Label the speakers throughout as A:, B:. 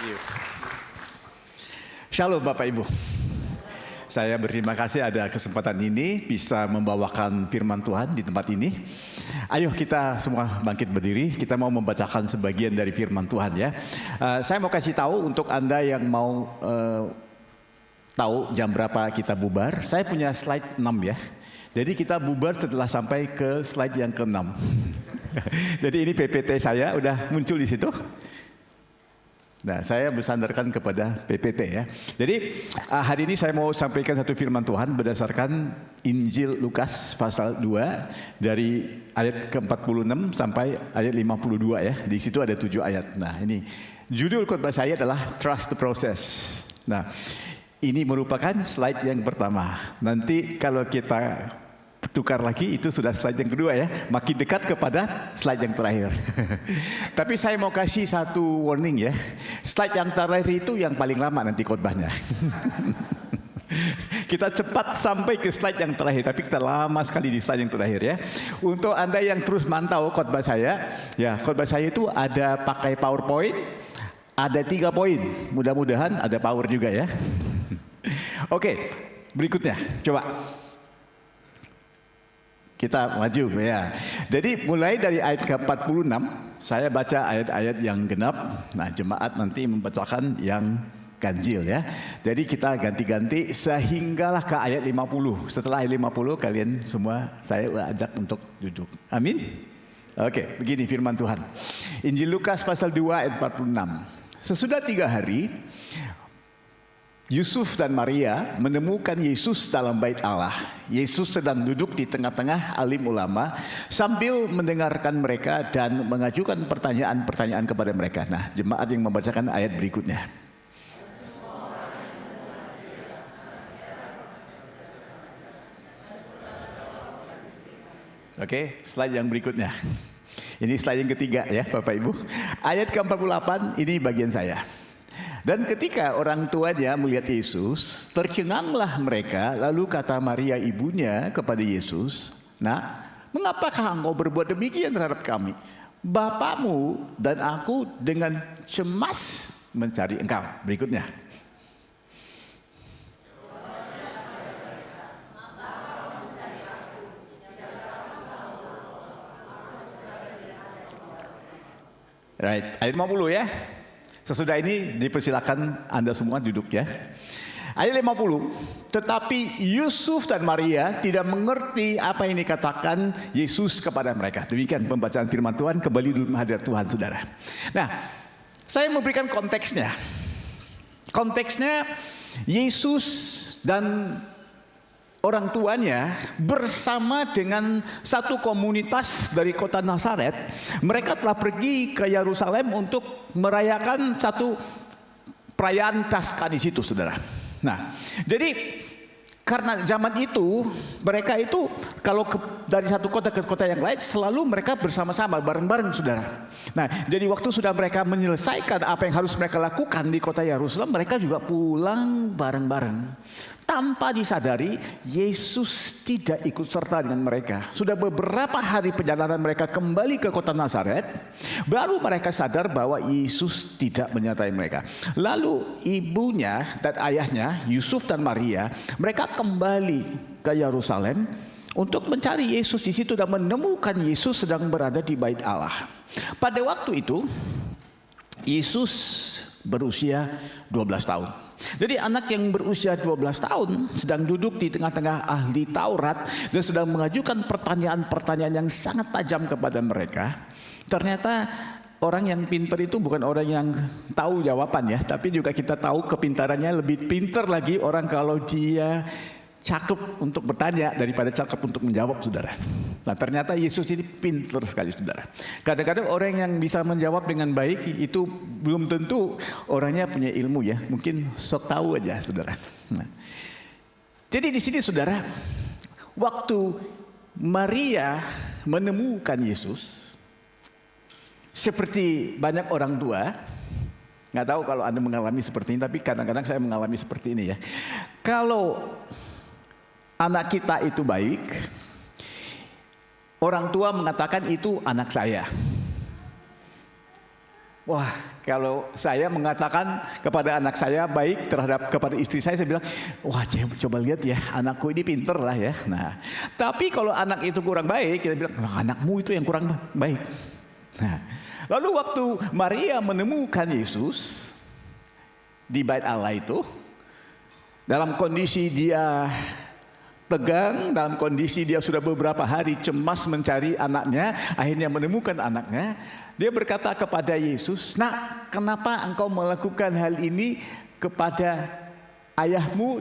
A: you. Shalom Bapak Ibu. Saya berterima kasih ada kesempatan ini bisa membawakan firman Tuhan di tempat ini. Ayo kita semua bangkit berdiri, kita mau membacakan sebagian dari firman Tuhan ya. Saya mau kasih tahu untuk Anda yang mau tahu jam berapa kita bubar. Saya punya slide 6 ya. Jadi kita bubar setelah sampai ke slide yang ke-6. Jadi ini PPT saya udah muncul di situ. Nah, saya bersandarkan kepada PPT ya. Jadi hari ini saya mau sampaikan satu firman Tuhan berdasarkan Injil Lukas pasal 2 dari ayat ke-46 sampai ayat 52 ya. Di situ ada 7 ayat. Nah, ini judul khotbah saya adalah Trust the Process. Nah, ini merupakan slide yang pertama. Nanti kalau kita tukar lagi itu sudah slide yang kedua ya, makin dekat kepada slide yang terakhir. Tapi saya mau kasih satu warning ya, slide yang terakhir itu yang paling lama nanti khotbahnya. Kita cepat sampai ke slide yang terakhir, tapi kita lama sekali di slide yang terakhir ya. Untuk Anda yang terus mantau khotbah saya, ya khotbah saya itu ada pakai PowerPoint, ada 3 poin, mudah-mudahan ada power juga ya. Oke, berikutnya coba. Kita maju ya. Jadi mulai dari ayat ke-46 saya baca ayat-ayat yang genap. Nah, jemaat nanti membacakan yang ganjil ya. Jadi kita ganti-ganti sehinggalah ke ayat 50. Setelah ayat 50 kalian semua saya ajak untuk duduk. Amin. Oke, begini firman Tuhan. Injil Lukas pasal 2 ayat 46. Sesudah 3 hari Yusuf dan Maria menemukan Yesus dalam bait Allah. Yesus sedang duduk di tengah-tengah alim ulama sambil mendengarkan mereka dan mengajukan pertanyaan-pertanyaan kepada mereka. Nah, jemaat yang membacakan ayat berikutnya. Oke, slide yang berikutnya. Ini slide yang ketiga ya Bapak Ibu. Ayat ke-48 ini bagian saya. Dan ketika orang tuanya melihat Yesus, tercenganglah mereka, lalu kata Maria ibunya kepada Yesus, "Nak, mengapakah engkau berbuat demikian terhadap kami? Bapakmu dan aku dengan cemas mencari engkau." Berikutnya. Right, ayat 50 ya. Sesudah ini dipersilakan Anda semua duduk ya. Ayat 50, tetapi Yusuf dan Maria tidak mengerti apa yang dikatakan Yesus kepada mereka. Demikian pembacaan firman Tuhan, kembali dulu hadirat Tuhan saudara. Nah, saya memberikan konteksnya. Konteksnya Yesus dan orang tuanya bersama dengan satu komunitas dari kota Nazaret, mereka telah pergi ke Yerusalem untuk merayakan satu perayaan Paskah di situ, saudara. Nah, jadi karena zaman itu mereka itu kalau dari satu kota ke kota yang lain selalu mereka bersama-sama bareng-bareng, saudara. Nah, jadi waktu sudah mereka menyelesaikan apa yang harus mereka lakukan di kota Yerusalem, mereka juga pulang bareng-bareng. Tanpa disadari, Yesus tidak ikut serta dengan mereka. Sudah beberapa hari perjalanan mereka kembali ke kota Nazaret, baru mereka sadar bahwa Yesus tidak menyertai mereka. Lalu ibunya dan ayahnya, Yusuf dan Maria, mereka kembali ke Yerusalem untuk mencari Yesus di situ dan menemukan Yesus sedang berada di bait Allah. Pada waktu itu, Yesus berusia 12 tahun. Jadi anak yang berusia 12 tahun sedang duduk di tengah-tengah ahli Taurat dan sedang mengajukan pertanyaan-pertanyaan yang sangat tajam kepada mereka. Ternyata orang yang pintar itu bukan orang yang tahu jawaban ya, tapi juga kita tahu kepintarannya lebih pintar lagi orang kalau dia cakep untuk bertanya daripada cakep untuk menjawab, saudara. Nah, ternyata Yesus ini pintar sekali, saudara. Kadang-kadang orang yang bisa menjawab dengan baik itu belum tentu orangnya punya ilmu ya. Mungkin sok tahu aja, saudara. Nah, jadi di sini, saudara, waktu Maria menemukan Yesus, seperti banyak orang tua, nggak tahu kalau Anda mengalami seperti ini, tapi kadang-kadang saya mengalami seperti ini ya. Kalau anak kita itu baik, orang tua mengatakan itu anak saya. Wah, kalau saya mengatakan kepada anak saya baik kepada istri saya bilang, wah coba lihat ya, anakku ini pinter lah ya. Nah, tapi kalau anak itu kurang baik, kita bilang, anakmu itu yang kurang baik. Nah, lalu waktu Maria menemukan Yesus di bait Allah itu, dalam kondisi dia tegang, dalam kondisi dia sudah beberapa hari cemas mencari anaknya, akhirnya menemukan anaknya. Dia berkata kepada Yesus, "Nak, kenapa engkau melakukan hal ini kepada ayahmu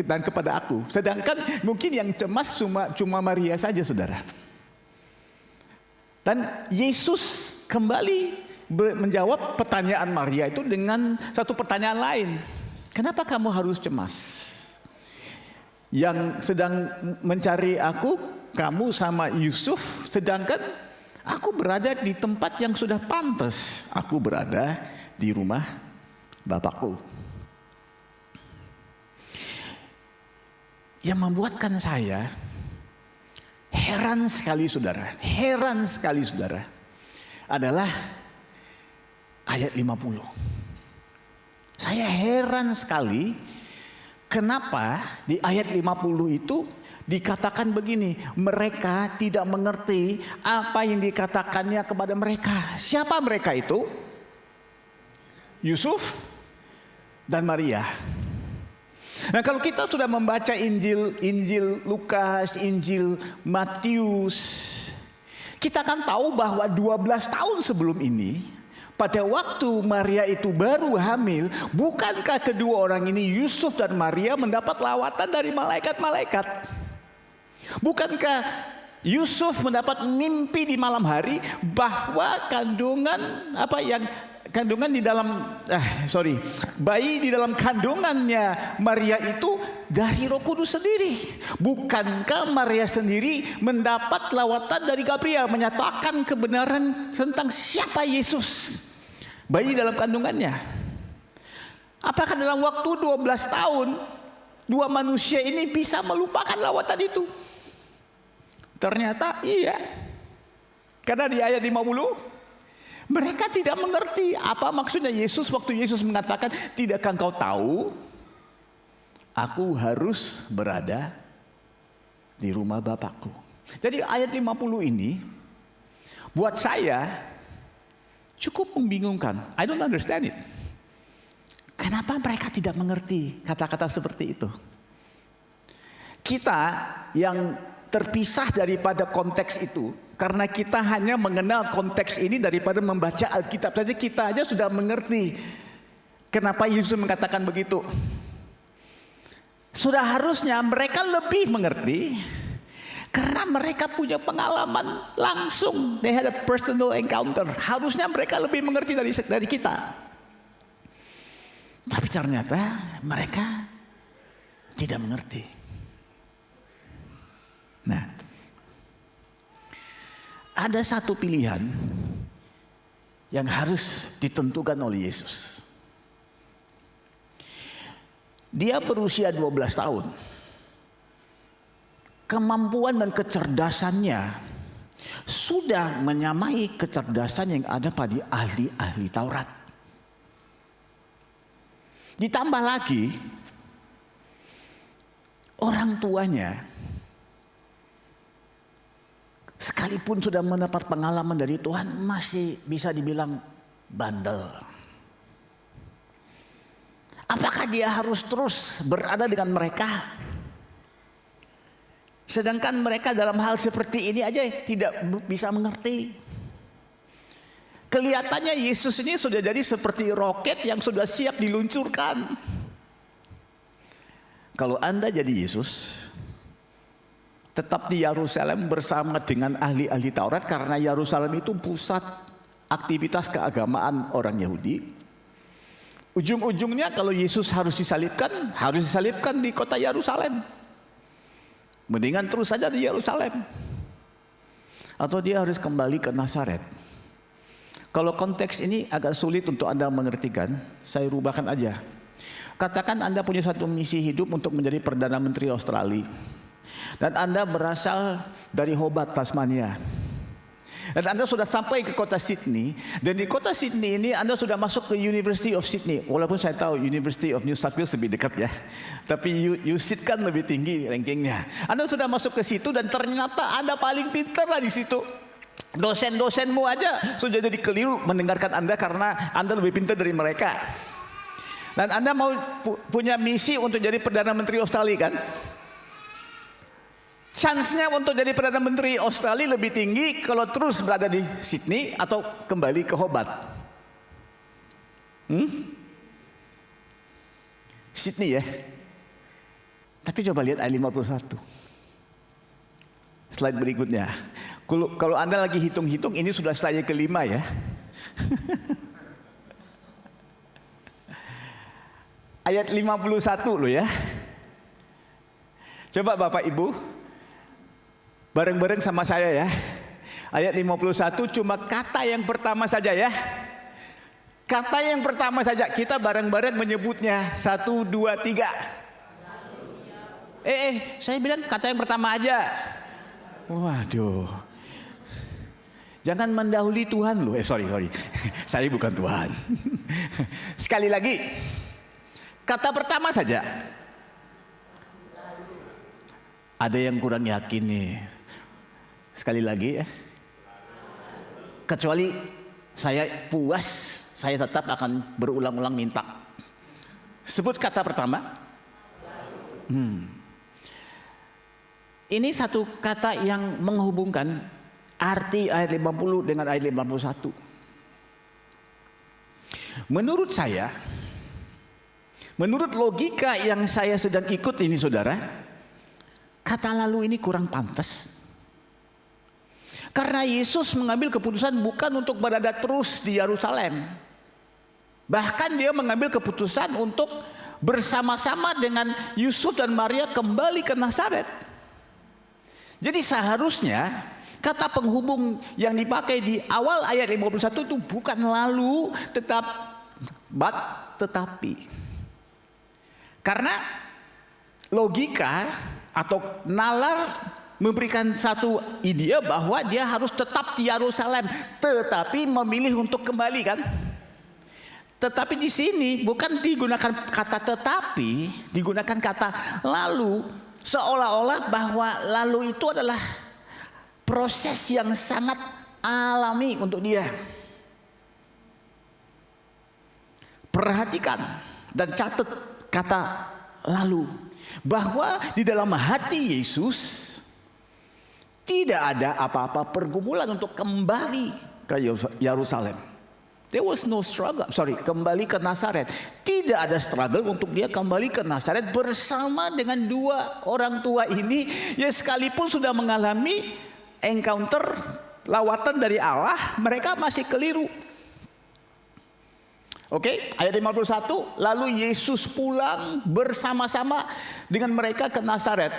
A: dan kepada aku? Sedangkan mungkin yang cemas cuma Maria saja, saudara." Dan Yesus kembali menjawab pertanyaan Maria itu dengan satu pertanyaan lain. Kenapa kamu harus cemas? Yang sedang mencari aku, kamu sama Yusuf, sedangkan aku berada di tempat yang sudah pantas. Aku berada di rumah Bapakku. Yang membuatkan saya heran sekali saudara, adalah ayat 50. Saya heran sekali kenapa di ayat 50 itu dikatakan begini, mereka tidak mengerti apa yang dikatakannya kepada mereka. Siapa mereka itu? Yusuf dan Maria. Nah, kalau kita sudah membaca Injil Lukas, Injil Matius, kita akan tahu bahwa 12 tahun sebelum ini, pada waktu Maria itu baru hamil, bukankah kedua orang ini, Yusuf dan Maria, mendapat lawatan dari malaikat-malaikat? Bukankah Yusuf mendapat mimpi di malam hari bahwa bayi di dalam kandungannya Maria itu dari Roh Kudus sendiri? Bukankah Maria sendiri mendapat lawatan dari Gabriel menyatakan kebenaran tentang siapa Yesus, bayi dalam kandungannya? Apakah dalam waktu 12 tahun dua manusia ini bisa melupakan lawatan itu? Ternyata iya. Karena di ayat 50 mereka tidak mengerti apa maksudnya Yesus waktu Yesus mengatakan, "Tidakkah engkau tahu aku harus berada di rumah Bapakku?" Jadi ayat 50 ini buat saya cukup membingungkan. I don't understand it. Kenapa mereka tidak mengerti kata-kata seperti itu? Kita yang terpisah daripada konteks itu, karena kita hanya mengenal konteks ini daripada membaca Alkitab saja, kita aja sudah mengerti kenapa Yesus mengatakan begitu. Sudah harusnya mereka lebih mengerti karena mereka punya pengalaman langsung. They had a personal encounter. Harusnya mereka lebih mengerti dari kita. Tapi ternyata mereka tidak mengerti. Nah, ada satu pilihan yang harus ditentukan oleh Yesus. Dia berusia 12 tahun. Kemampuan dan kecerdasannya sudah menyamai kecerdasan yang ada pada ahli-ahli Taurat. Ditambah lagi, orang tuanya sekalipun sudah mendapat pengalaman dari Tuhan, masih bisa dibilang bandel. Apakah dia harus terus berada dengan mereka? Sedangkan mereka dalam hal seperti ini aja tidak bisa mengerti. Kelihatannya Yesus ini sudah jadi seperti roket yang sudah siap diluncurkan. Kalau Anda jadi Yesus, tetap di Yerusalem bersama dengan ahli-ahli Taurat, karena Yerusalem itu pusat aktivitas keagamaan orang Yahudi. Ujung-ujungnya kalau Yesus harus disalibkan di kota Yerusalem. Mendingan terus saja di Yerusalem. Atau dia harus kembali ke Nazaret. Kalau konteks ini agak sulit untuk Anda mengertikan, saya rubahkan aja. Katakan Anda punya satu misi hidup untuk menjadi Perdana Menteri Australia. Dan Anda berasal dari Hobart, Tasmania. Dan Anda sudah sampai ke kota Sydney, dan di kota Sydney ini Anda sudah masuk ke University of Sydney. Walaupun saya tahu University of New South Wales lebih dekat ya, tapi USyd kan lebih tinggi rankingnya. Anda sudah masuk ke situ dan ternyata Anda paling pintar lah di situ. Dosen-dosenmu aja sudah jadi keliru mendengarkan Anda karena Anda lebih pintar dari mereka. Dan Anda mau punya misi untuk jadi Perdana Menteri Australia kan? Chance-nya untuk jadi Perdana Menteri Australia lebih tinggi kalau terus berada di Sydney atau kembali ke Hobart. Sydney ya. Tapi coba lihat ayat 51. Slide berikutnya. Kalau Anda lagi hitung-hitung, ini sudah slide kelima ya. Ayat 51 loh ya. Coba Bapak Ibu bareng-bareng sama saya ya. Ayat 51 cuma kata yang pertama saja ya. Kata yang pertama saja, kita bareng-bareng menyebutnya. 1, 2, 3. Saya bilang kata yang pertama aja. Waduh. Jangan mendahului Tuhan loh. Sorry. Saya bukan Tuhan. Sekali lagi. Kata pertama saja. Ada yang kurang yakin nih. Sekali lagi ya. Kecuali saya puas, saya tetap akan berulang-ulang minta. Sebut kata pertama. Ini satu kata yang menghubungkan arti ayat 50 dengan ayat 51. Menurut saya, menurut logika yang saya sedang ikut ini saudara, kata lalu ini kurang pantas. Karena Yesus mengambil keputusan bukan untuk berada terus di Yerusalem. Bahkan dia mengambil keputusan untuk bersama-sama dengan Yusuf dan Maria kembali ke Nazaret. Jadi seharusnya kata penghubung yang dipakai di awal ayat 51 itu bukan lalu tetapi. Karena logika atau nalar memberikan satu ide bahwa dia harus tetap di Yerusalem, tetapi memilih untuk kembali kan? Tetapi di sini bukan digunakan kata tetapi, digunakan kata lalu, seolah-olah bahwa lalu itu adalah proses yang sangat alami untuk dia. Perhatikan dan catat kata lalu, bahwa di dalam hati Yesus tidak ada apa-apa pergumulan untuk kembali ke Yerusalem. There was no struggle. Kembali ke Nazaret. Tidak ada struggle untuk dia kembali ke Nazaret bersama dengan dua orang tua ini, ya sekalipun sudah mengalami encounter lawatan dari Allah, mereka masih keliru. Oke, ayat 51, lalu Yesus pulang bersama-sama dengan mereka ke Nazaret.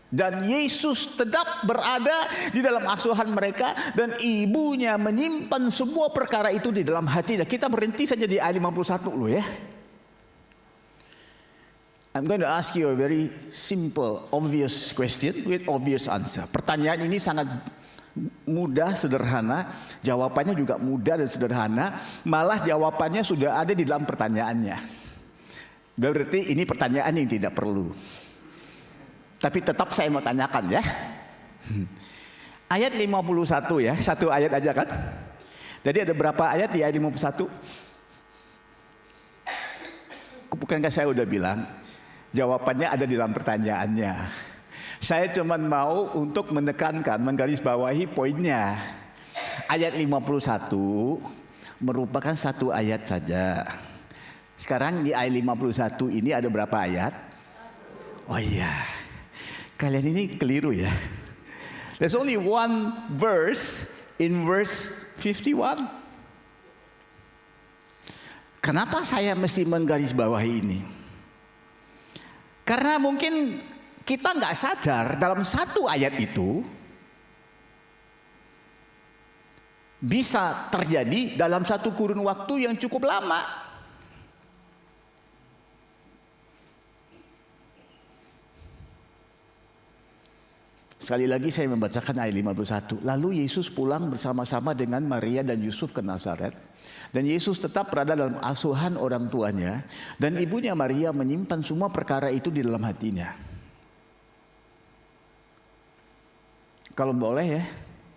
A: Dan Yesus tetap berada di dalam asuhan mereka, dan ibunya menyimpan semua perkara itu di dalam hatinya. Kita berhenti saja di ayat 51 loh ya. I'm going to ask you a very simple, obvious question with obvious answer. Pertanyaan ini sangat mudah, sederhana. Jawabannya juga mudah dan sederhana. Malah jawabannya sudah ada di dalam pertanyaannya. Berarti ini pertanyaan yang tidak perlu. Tapi tetap saya mau tanyakan ya. Ayat 51 ya, satu ayat aja kan. Jadi ada berapa ayat di ayat 51? Bukankah saya udah bilang jawabannya ada di dalam pertanyaannya. Saya cuma mau untuk menekankan, menggarisbawahi poinnya. Ayat 51 merupakan satu ayat saja. Sekarang di ayat 51 ini ada berapa ayat? Oh iya. Kalian ini keliru ya. There's only one verse in verse 51. Kenapa saya mesti menggarisbawahi ini? Karena mungkin kita nggak sadar dalam satu ayat itu bisa terjadi dalam satu kurun waktu yang cukup lama. Sekali lagi saya membacakan ayat 51. Lalu Yesus pulang bersama-sama dengan Maria dan Yusuf ke Nazaret. Dan Yesus tetap berada dalam asuhan orang tuanya. Dan ibunya Maria menyimpan semua perkara itu di dalam hatinya. Kalau boleh ya,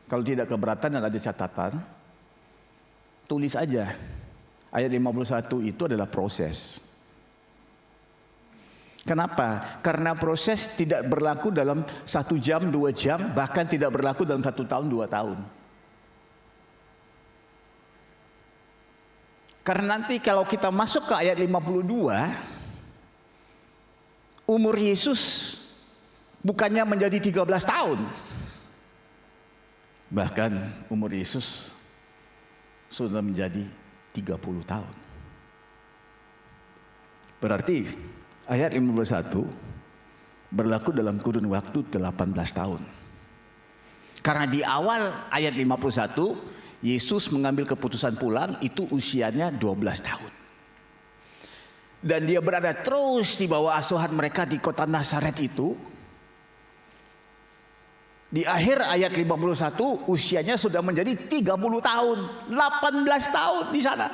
A: kalau tidak keberatan dan ada catatan, tulis aja. Ayat 51 itu adalah proses. Kenapa? Karena proses tidak berlaku dalam 1 jam, 2 jam, bahkan tidak berlaku dalam 1 tahun, 2 tahun. Karena nanti kalau kita masuk ke ayat 52, umur Yesus bukannya menjadi 13 tahun. Bahkan umur Yesus sudah menjadi 30 tahun. Berarti ayat 51 berlaku dalam kurun waktu 18 tahun. Karena di awal ayat 51, Yesus mengambil keputusan pulang itu usianya 12 tahun. Dan dia berada terus di bawah asuhan mereka di kota Nazaret itu. Di akhir ayat 51 usianya sudah menjadi 30 tahun, 18 tahun di sana.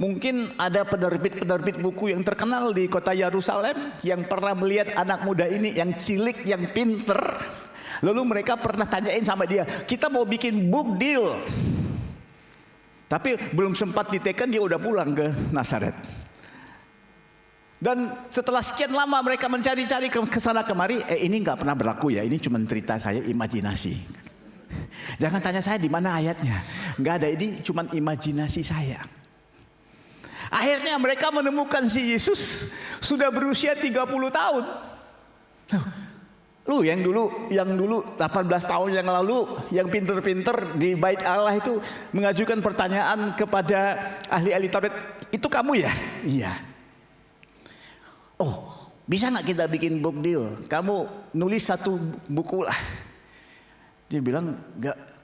A: Mungkin ada penerbit buku yang terkenal di kota Yerusalem yang pernah melihat anak muda ini yang cilik, yang pinter. Lalu mereka pernah tanyain sama dia, kita mau bikin book deal. Tapi belum sempat diteken dia udah pulang ke Nazaret. Dan setelah sekian lama mereka mencari-cari ke sana kemari, ini nggak pernah berlaku ya, ini cuma cerita saya, imajinasi. Jangan tanya saya di mana ayatnya, nggak ada, ini cuma imajinasi saya. Akhirnya mereka menemukan si Yesus sudah berusia 30 tahun. Lu yang dulu 18 tahun yang lalu yang pinter-pinter di bait Allah itu mengajukan pertanyaan kepada ahli-ahli Taurat, itu kamu ya? Iya. Oh, bisa nggak kita bikin book deal? Kamu nulis 1 buku lah. Dia bilang nggak.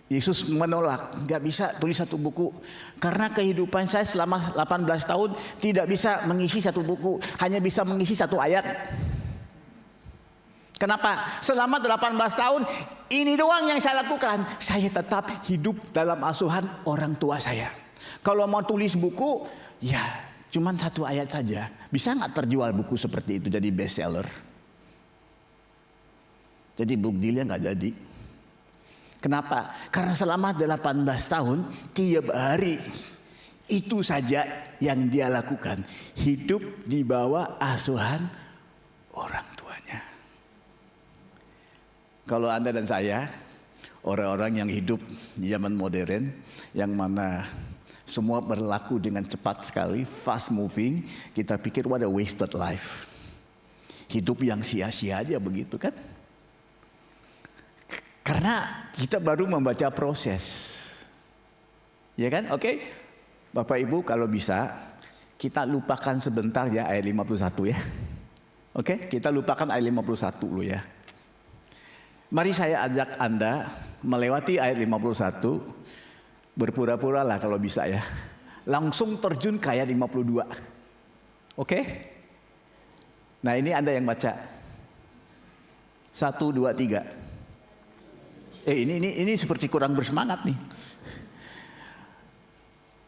A: Yesus menolak, nggak bisa tulis 1 buku karena kehidupan saya selama 18 tahun tidak bisa mengisi 1 buku, hanya bisa mengisi 1 ayat. Kenapa? Selama 18 tahun ini doang yang saya lakukan. Saya tetap hidup dalam asuhan orang tua saya. Kalau mau tulis buku, ya cuman 1 ayat saja. Bisa nggak terjual buku seperti itu jadi bestseller? Jadi book dealnya nggak jadi. Kenapa? Karena selama 18 tahun tiap hari itu saja yang dia lakukan, hidup di bawah asuhan orang tuanya. Kalau Anda dan saya orang-orang yang hidup di zaman modern yang mana semua berlaku dengan cepat sekali, fast moving, kita pikir what a wasted life. Hidup yang sia-sia aja begitu kan? Karena kita baru membaca proses. Ya kan? Oke. Bapak Ibu kalau bisa kita lupakan sebentar ya ayat 51 ya. Oke, kita lupakan ayat 51 dulu ya. Mari saya ajak Anda melewati ayat 51, berpura-pura lah kalau bisa ya. Langsung terjun ke ayat 52. Oke? Nah, ini Anda yang baca. 1, 2, 3. Ini seperti kurang bersemangat nih.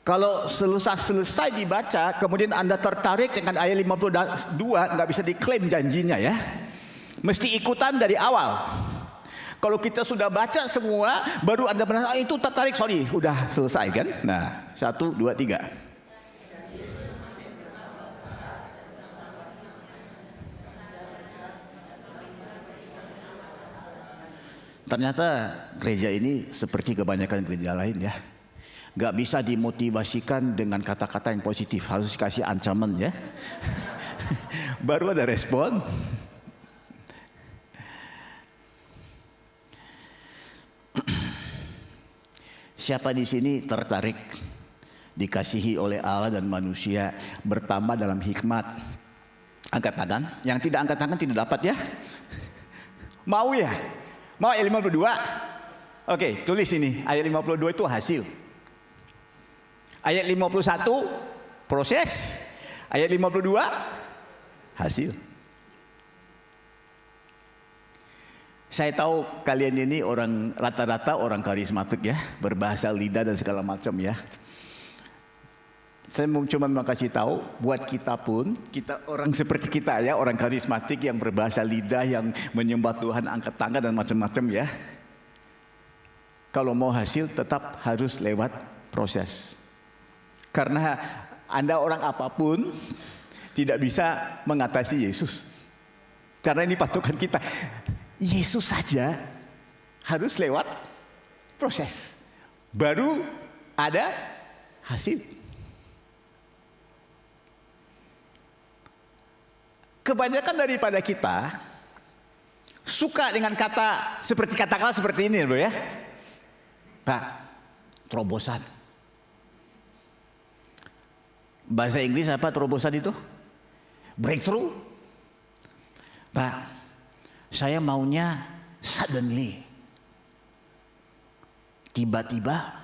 A: Kalau selesai dibaca, kemudian Anda tertarik dengan ayat 52, nggak bisa diklaim janjinya ya. Mesti ikutan dari awal. Kalau kita sudah baca semua, baru Anda merasa itu tertarik, sorry, udah selesai kan? Nah, 1, 2, 3. Ternyata gereja ini seperti kebanyakan gereja lain ya. Gak bisa dimotivasikan dengan kata-kata yang positif. Harus dikasih ancaman ya. Baru ada respon. Siapa di sini tertarik dikasihi oleh Allah dan manusia bertambah dalam hikmat? Angkat tangan. Yang tidak angkat tangan tidak dapat ya. Mau ya? Mau ayat 52? Oke, tulis ini. Ayat 52 itu hasil. Ayat 51 proses. Ayat 52 hasil. Saya tahu kalian ini orang rata-rata orang karismatik ya, berbahasa lidah dan segala macam ya. Saya cuma mau kasih tahu buat kita pun, kita orang seperti kita ya, orang karismatik yang berbahasa lidah, yang menyembah Tuhan, angkat tangan dan macam-macam ya. Kalau mau hasil tetap harus lewat proses. Karena Anda orang apapun tidak bisa mengatasi Yesus. Karena ini patokan kita. Yesus saja harus lewat proses. Baru ada hasil. Kebanyakan daripada kita suka dengan kata seperti katakanlah seperti ini loh ya. Pak, terobosan. Bahasa Inggris apa terobosan itu? Breakthrough. Pak, saya maunya suddenly. Tiba-tiba.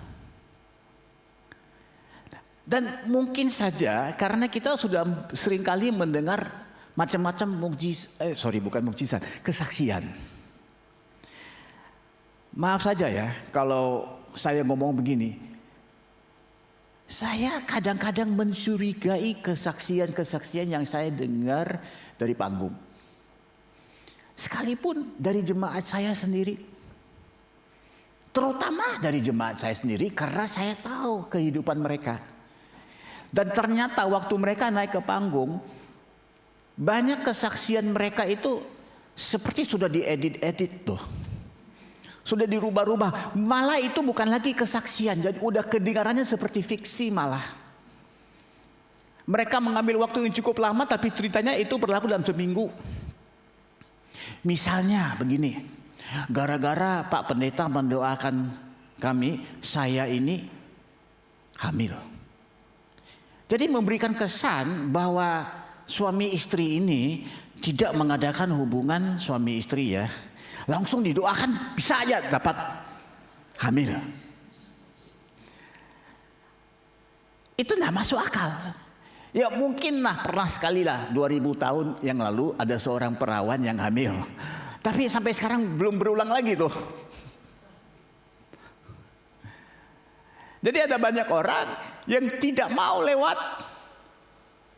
A: Dan mungkin saja karena kita sudah seringkali mendengar macam-macam mukjizat, kesaksian. Maaf saja ya kalau saya ngomong begini. Saya kadang-kadang mencurigai kesaksian-kesaksian yang saya dengar dari panggung. Sekalipun dari jemaat saya sendiri. Terutama dari jemaat saya sendiri karena saya tahu kehidupan mereka. Dan ternyata waktu mereka naik ke panggung, banyak kesaksian mereka itu seperti sudah diedit-edit tuh. Sudah dirubah-rubah. Malah itu bukan lagi kesaksian. Jadi udah kedengarannya seperti fiksi malah. Mereka mengambil waktu yang cukup lama tapi ceritanya itu berlaku dalam seminggu. Misalnya begini, gara-gara Pak Pendeta mendoakan kami, saya ini hamil. Jadi memberikan kesan bahwa suami istri ini tidak mengadakan hubungan suami istri ya. Langsung didoakan bisa aja dapat hamil. Itu tidak masuk akal. Ya mungkin lah pernah sekali lah 2000 tahun yang lalu ada seorang perawan yang hamil. Tapi sampai sekarang belum berulang lagi tuh. Jadi ada banyak orang yang tidak mau lewat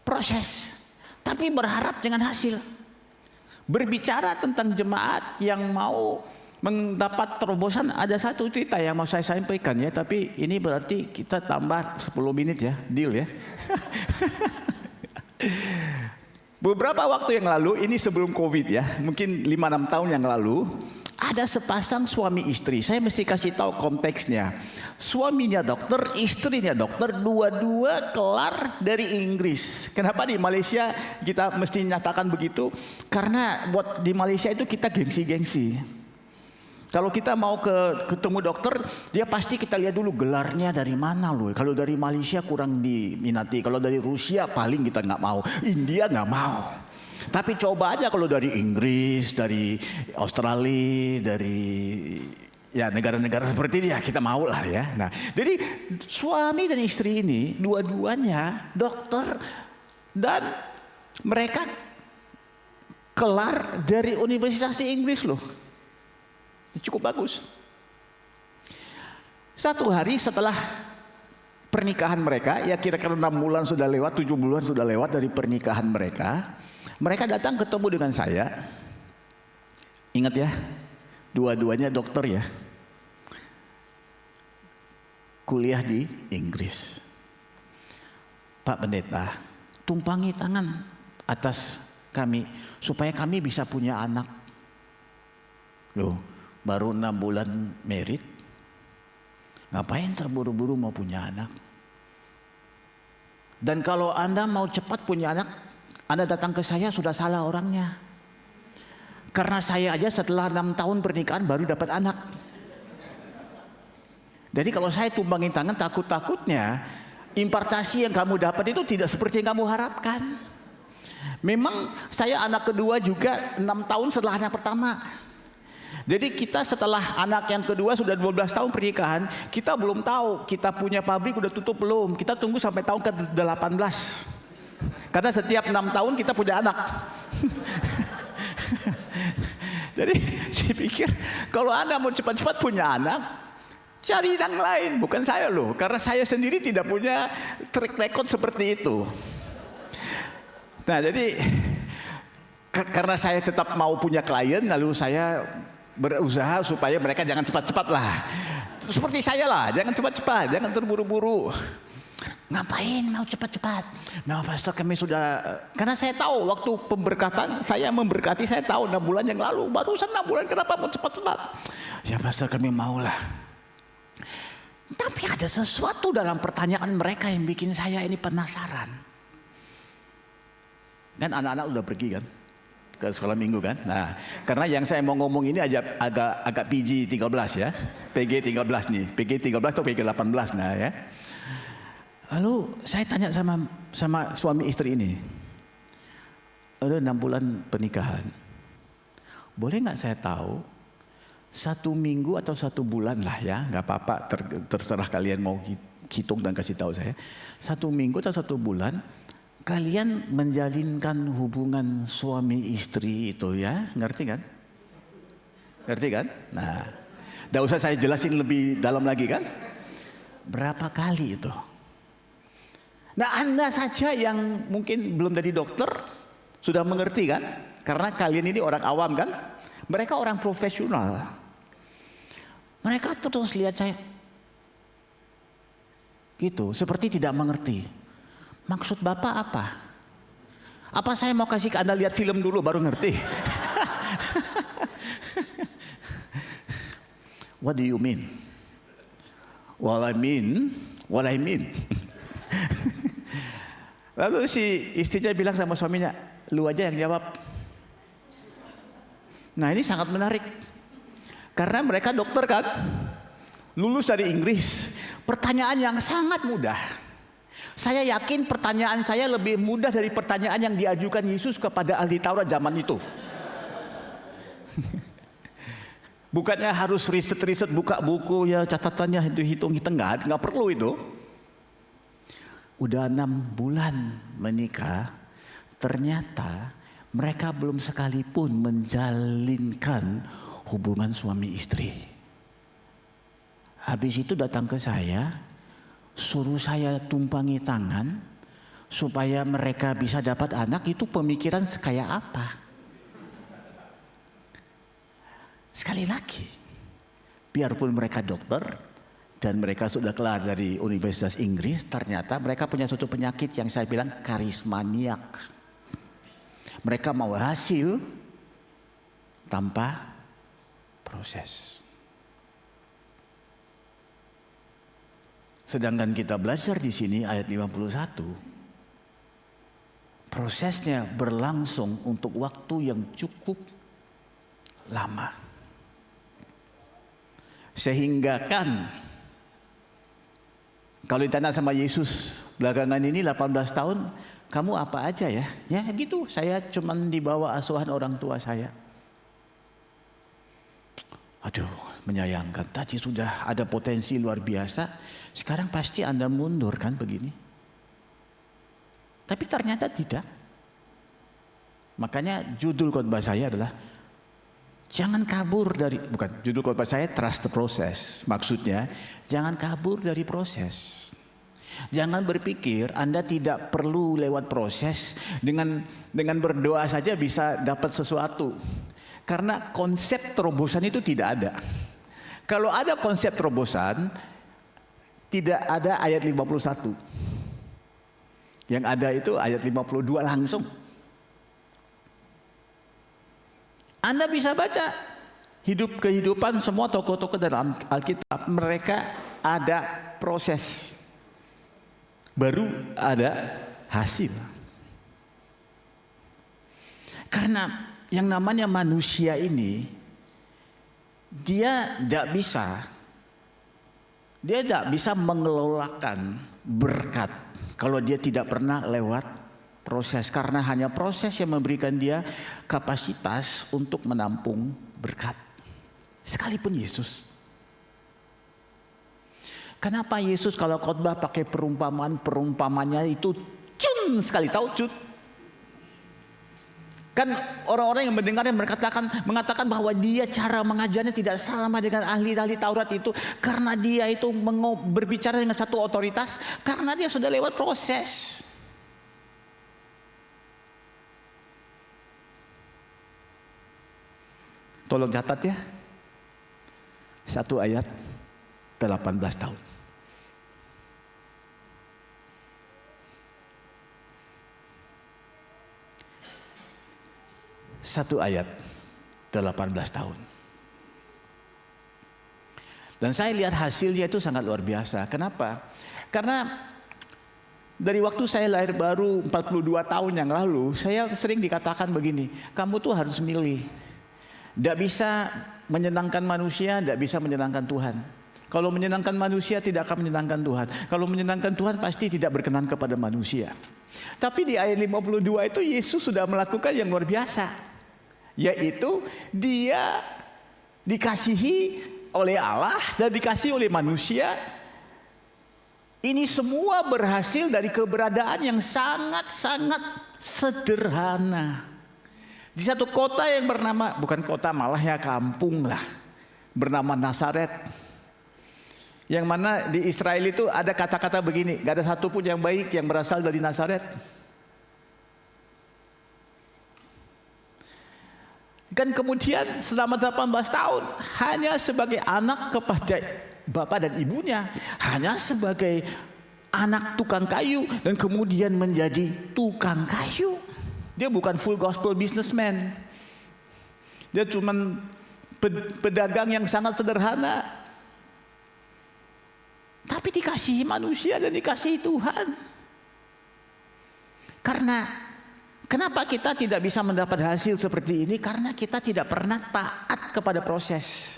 A: proses. Tapi berharap dengan hasil. Berbicara tentang jemaat yang mau mendapat terobosan, ada satu cerita yang mau saya sampaikan ya. Tapi ini berarti kita tambah 10 menit ya, deal ya. Beberapa waktu yang lalu, ini sebelum COVID ya, mungkin 5-6 tahun yang lalu, ada sepasang suami istri. Saya mesti kasih tahu konteksnya. Suaminya dokter, istrinya dokter, dua-dua kelar dari Inggris. Kenapa di Malaysia kita mesti nyatakan begitu? Karena buat di Malaysia itu kita gengsi-gengsi. Kalau kita mau ketemu dokter, dia pasti kita lihat dulu gelarnya dari mana loh. Kalau dari Malaysia kurang diminati, kalau dari Rusia paling kita nggak mau, India nggak mau. Tapi coba aja kalau dari Inggris, dari Australia, dari ya negara-negara seperti ini ya kita mau lah ya. Nah, jadi suami dan istri ini dua-duanya dokter dan mereka kelar dari Universitas di Inggris loh. Cukup bagus. Satu hari setelah pernikahan mereka, ya kira-kira 6 bulan sudah lewat, 7 bulan sudah lewat dari pernikahan mereka. Mereka datang ketemu dengan saya. Ingat ya, dua-duanya dokter ya. Kuliah di Inggris. Pak Pendeta, tumpangi tangan atas kami supaya kami bisa punya anak. Loh, baru 6 bulan married, ngapain terburu-buru mau punya anak? Dan kalau Anda mau cepat punya anak, Anda datang ke saya sudah salah orangnya. Karena saya aja setelah 6 tahun pernikahan baru dapat anak. Jadi kalau saya tumbangin tangan, takut-takutnya impartasi yang kamu dapat itu tidak seperti yang kamu harapkan. Memang saya anak kedua juga 6 tahun setelah anak pertama. Jadi kita setelah anak yang kedua sudah 12 tahun pernikahan, kita belum tahu kita punya pabrik udah tutup belum. Kita tunggu sampai tahun ke-18. Karena setiap 6 tahun kita punya anak. Jadi saya pikir kalau Anda mau cepat-cepat punya anak, cari yang lain, bukan saya loh. Karena saya sendiri tidak punya track record seperti itu. Nah jadi karena saya tetap mau punya klien, lalu saya berusaha supaya mereka jangan cepat-cepat lah. Seperti saya lah, jangan cepat-cepat, jangan terburu-buru. Ngapain mau cepat-cepat? Nah pastor kami sudah, karena saya tahu waktu pemberkatan, saya memberkati, saya tahu 6 bulan yang lalu, barusan 6 bulan kenapa mau cepat-cepat? Ya pastor kami maulah. Tapi ada sesuatu dalam pertanyaan mereka yang bikin saya ini penasaran. Dan anak-anak udah pergi kan? Ke sekolah minggu kan. Nah, karena yang saya mau ngomong ini agak PG 13 ya. PG 13 nih. PG 13 atau PG 18 nah ya. Lalu saya tanya sama suami istri ini. Udah 6 bulan pernikahan. Boleh nggak saya tahu 1 minggu atau 1 bulan lah ya, nggak apa-apa, terserah kalian mau hitung dan kasih tahu saya. 1 minggu atau 1 bulan kalian menjalinkan hubungan suami istri itu ya, ngerti kan? Ngerti kan? Nah, tidak usah saya jelasin lebih dalam lagi kan? Berapa kali itu? Nah, Anda saja yang mungkin belum jadi dokter sudah mengerti kan? Karena kalian ini orang awam kan? Mereka orang profesional. Mereka terus lihat saya gitu, seperti tidak mengerti. Maksud Bapak apa? Apa saya mau kasih ke Anda lihat film dulu baru ngerti? What do you mean? Well, I mean what I mean. Lalu si istrinya bilang sama suaminya, lu aja yang jawab. Nah ini sangat menarik. Karena mereka dokter kan, lulus dari Inggris. Pertanyaan yang sangat mudah. Saya yakin pertanyaan saya lebih mudah dari pertanyaan yang diajukan Yesus kepada ahli Taurat zaman itu. Bukannya harus riset-riset, buka buku ya catatannya itu hitung-hitung, nggak perlu itu. Udah 6 bulan menikah, ternyata mereka belum sekalipun menjalinkan hubungan suami istri. Habis itu datang ke saya, suruh saya tumpangi tangan supaya mereka bisa dapat anak. Itu pemikiran kayak apa? Sekali lagi, biarpun mereka dokter dan mereka sudah keluar dari Universitas Inggris, ternyata mereka punya suatu penyakit yang saya bilang karismaniak. Mereka mau hasil tanpa proses. Sedangkan kita belajar di sini ayat 51, prosesnya berlangsung untuk waktu yang cukup lama. Sehingga kan kalau ditanya sama Yesus belakangan ini 18 tahun, kamu apa aja ya? Ya gitu, saya cuman dibawa asuhan orang tua saya. Aduh, menyayangkan. Tadi sudah ada potensi luar biasa. Sekarang pasti Anda mundur kan begini. Tapi ternyata tidak. Makanya judul khotbah saya adalah jangan kabur dari, bukan, judul khotbah saya trust the process. Maksudnya jangan kabur dari proses. Jangan berpikir Anda tidak perlu lewat proses, dengan berdoa saja bisa dapat sesuatu. Karena konsep terobosan itu tidak ada. Kalau ada konsep terobosan, tidak ada ayat 51. Yang ada itu ayat 52 langsung. Anda bisa baca kehidupan semua tokoh-tokoh dalam Alkitab. Mereka ada proses, baru ada hasil. Karena yang namanya manusia ini, dia tidak bisa mengelolakan berkat kalau dia tidak pernah lewat proses. Karena hanya proses yang memberikan dia kapasitas untuk menampung berkat. Sekalipun Yesus. Kenapa Yesus kalau khotbah pakai perumpamaan, perumpamannya itu sering sekali taucut. Kan orang-orang yang mendengarnya mengatakan bahwa dia cara mengajarnya tidak sama dengan ahli-ahli Taurat itu, karena dia itu berbicara dengan satu otoritas, karena dia sudah lewat proses. Tolong catat ya. Satu ayat 18 tahun. Satu ayat 18 tahun. Dan saya lihat hasilnya itu sangat luar biasa. Kenapa? Karena dari waktu saya lahir baru 42 tahun yang lalu, saya sering dikatakan begini, kamu tuh harus milih. Tidak bisa menyenangkan manusia, tidak bisa menyenangkan Tuhan. Kalau menyenangkan manusia tidak akan menyenangkan Tuhan. Kalau menyenangkan Tuhan pasti tidak berkenan kepada manusia. Tapi di ayat 52 itu Yesus sudah melakukan yang luar biasa. Yaitu dia dikasihi oleh Allah dan dikasihi oleh manusia. Ini semua berhasil dari keberadaan yang sangat-sangat sederhana. Di satu kota yang bernama, bukan kota malah ya kampung lah, bernama Nazaret. Yang mana di Israel itu ada kata-kata begini, gak ada satupun yang baik yang berasal dari Nazaret. Kan kemudian selama 18 tahun hanya sebagai anak kepada bapak dan ibunya, hanya sebagai anak tukang kayu dan kemudian menjadi tukang kayu. Dia bukan full gospel businessman. Dia cuma pedagang yang sangat sederhana. Tapi dikasihi manusia dan dikasihi Tuhan. Karena kenapa kita tidak bisa mendapat hasil seperti ini? Karena kita tidak pernah taat kepada proses.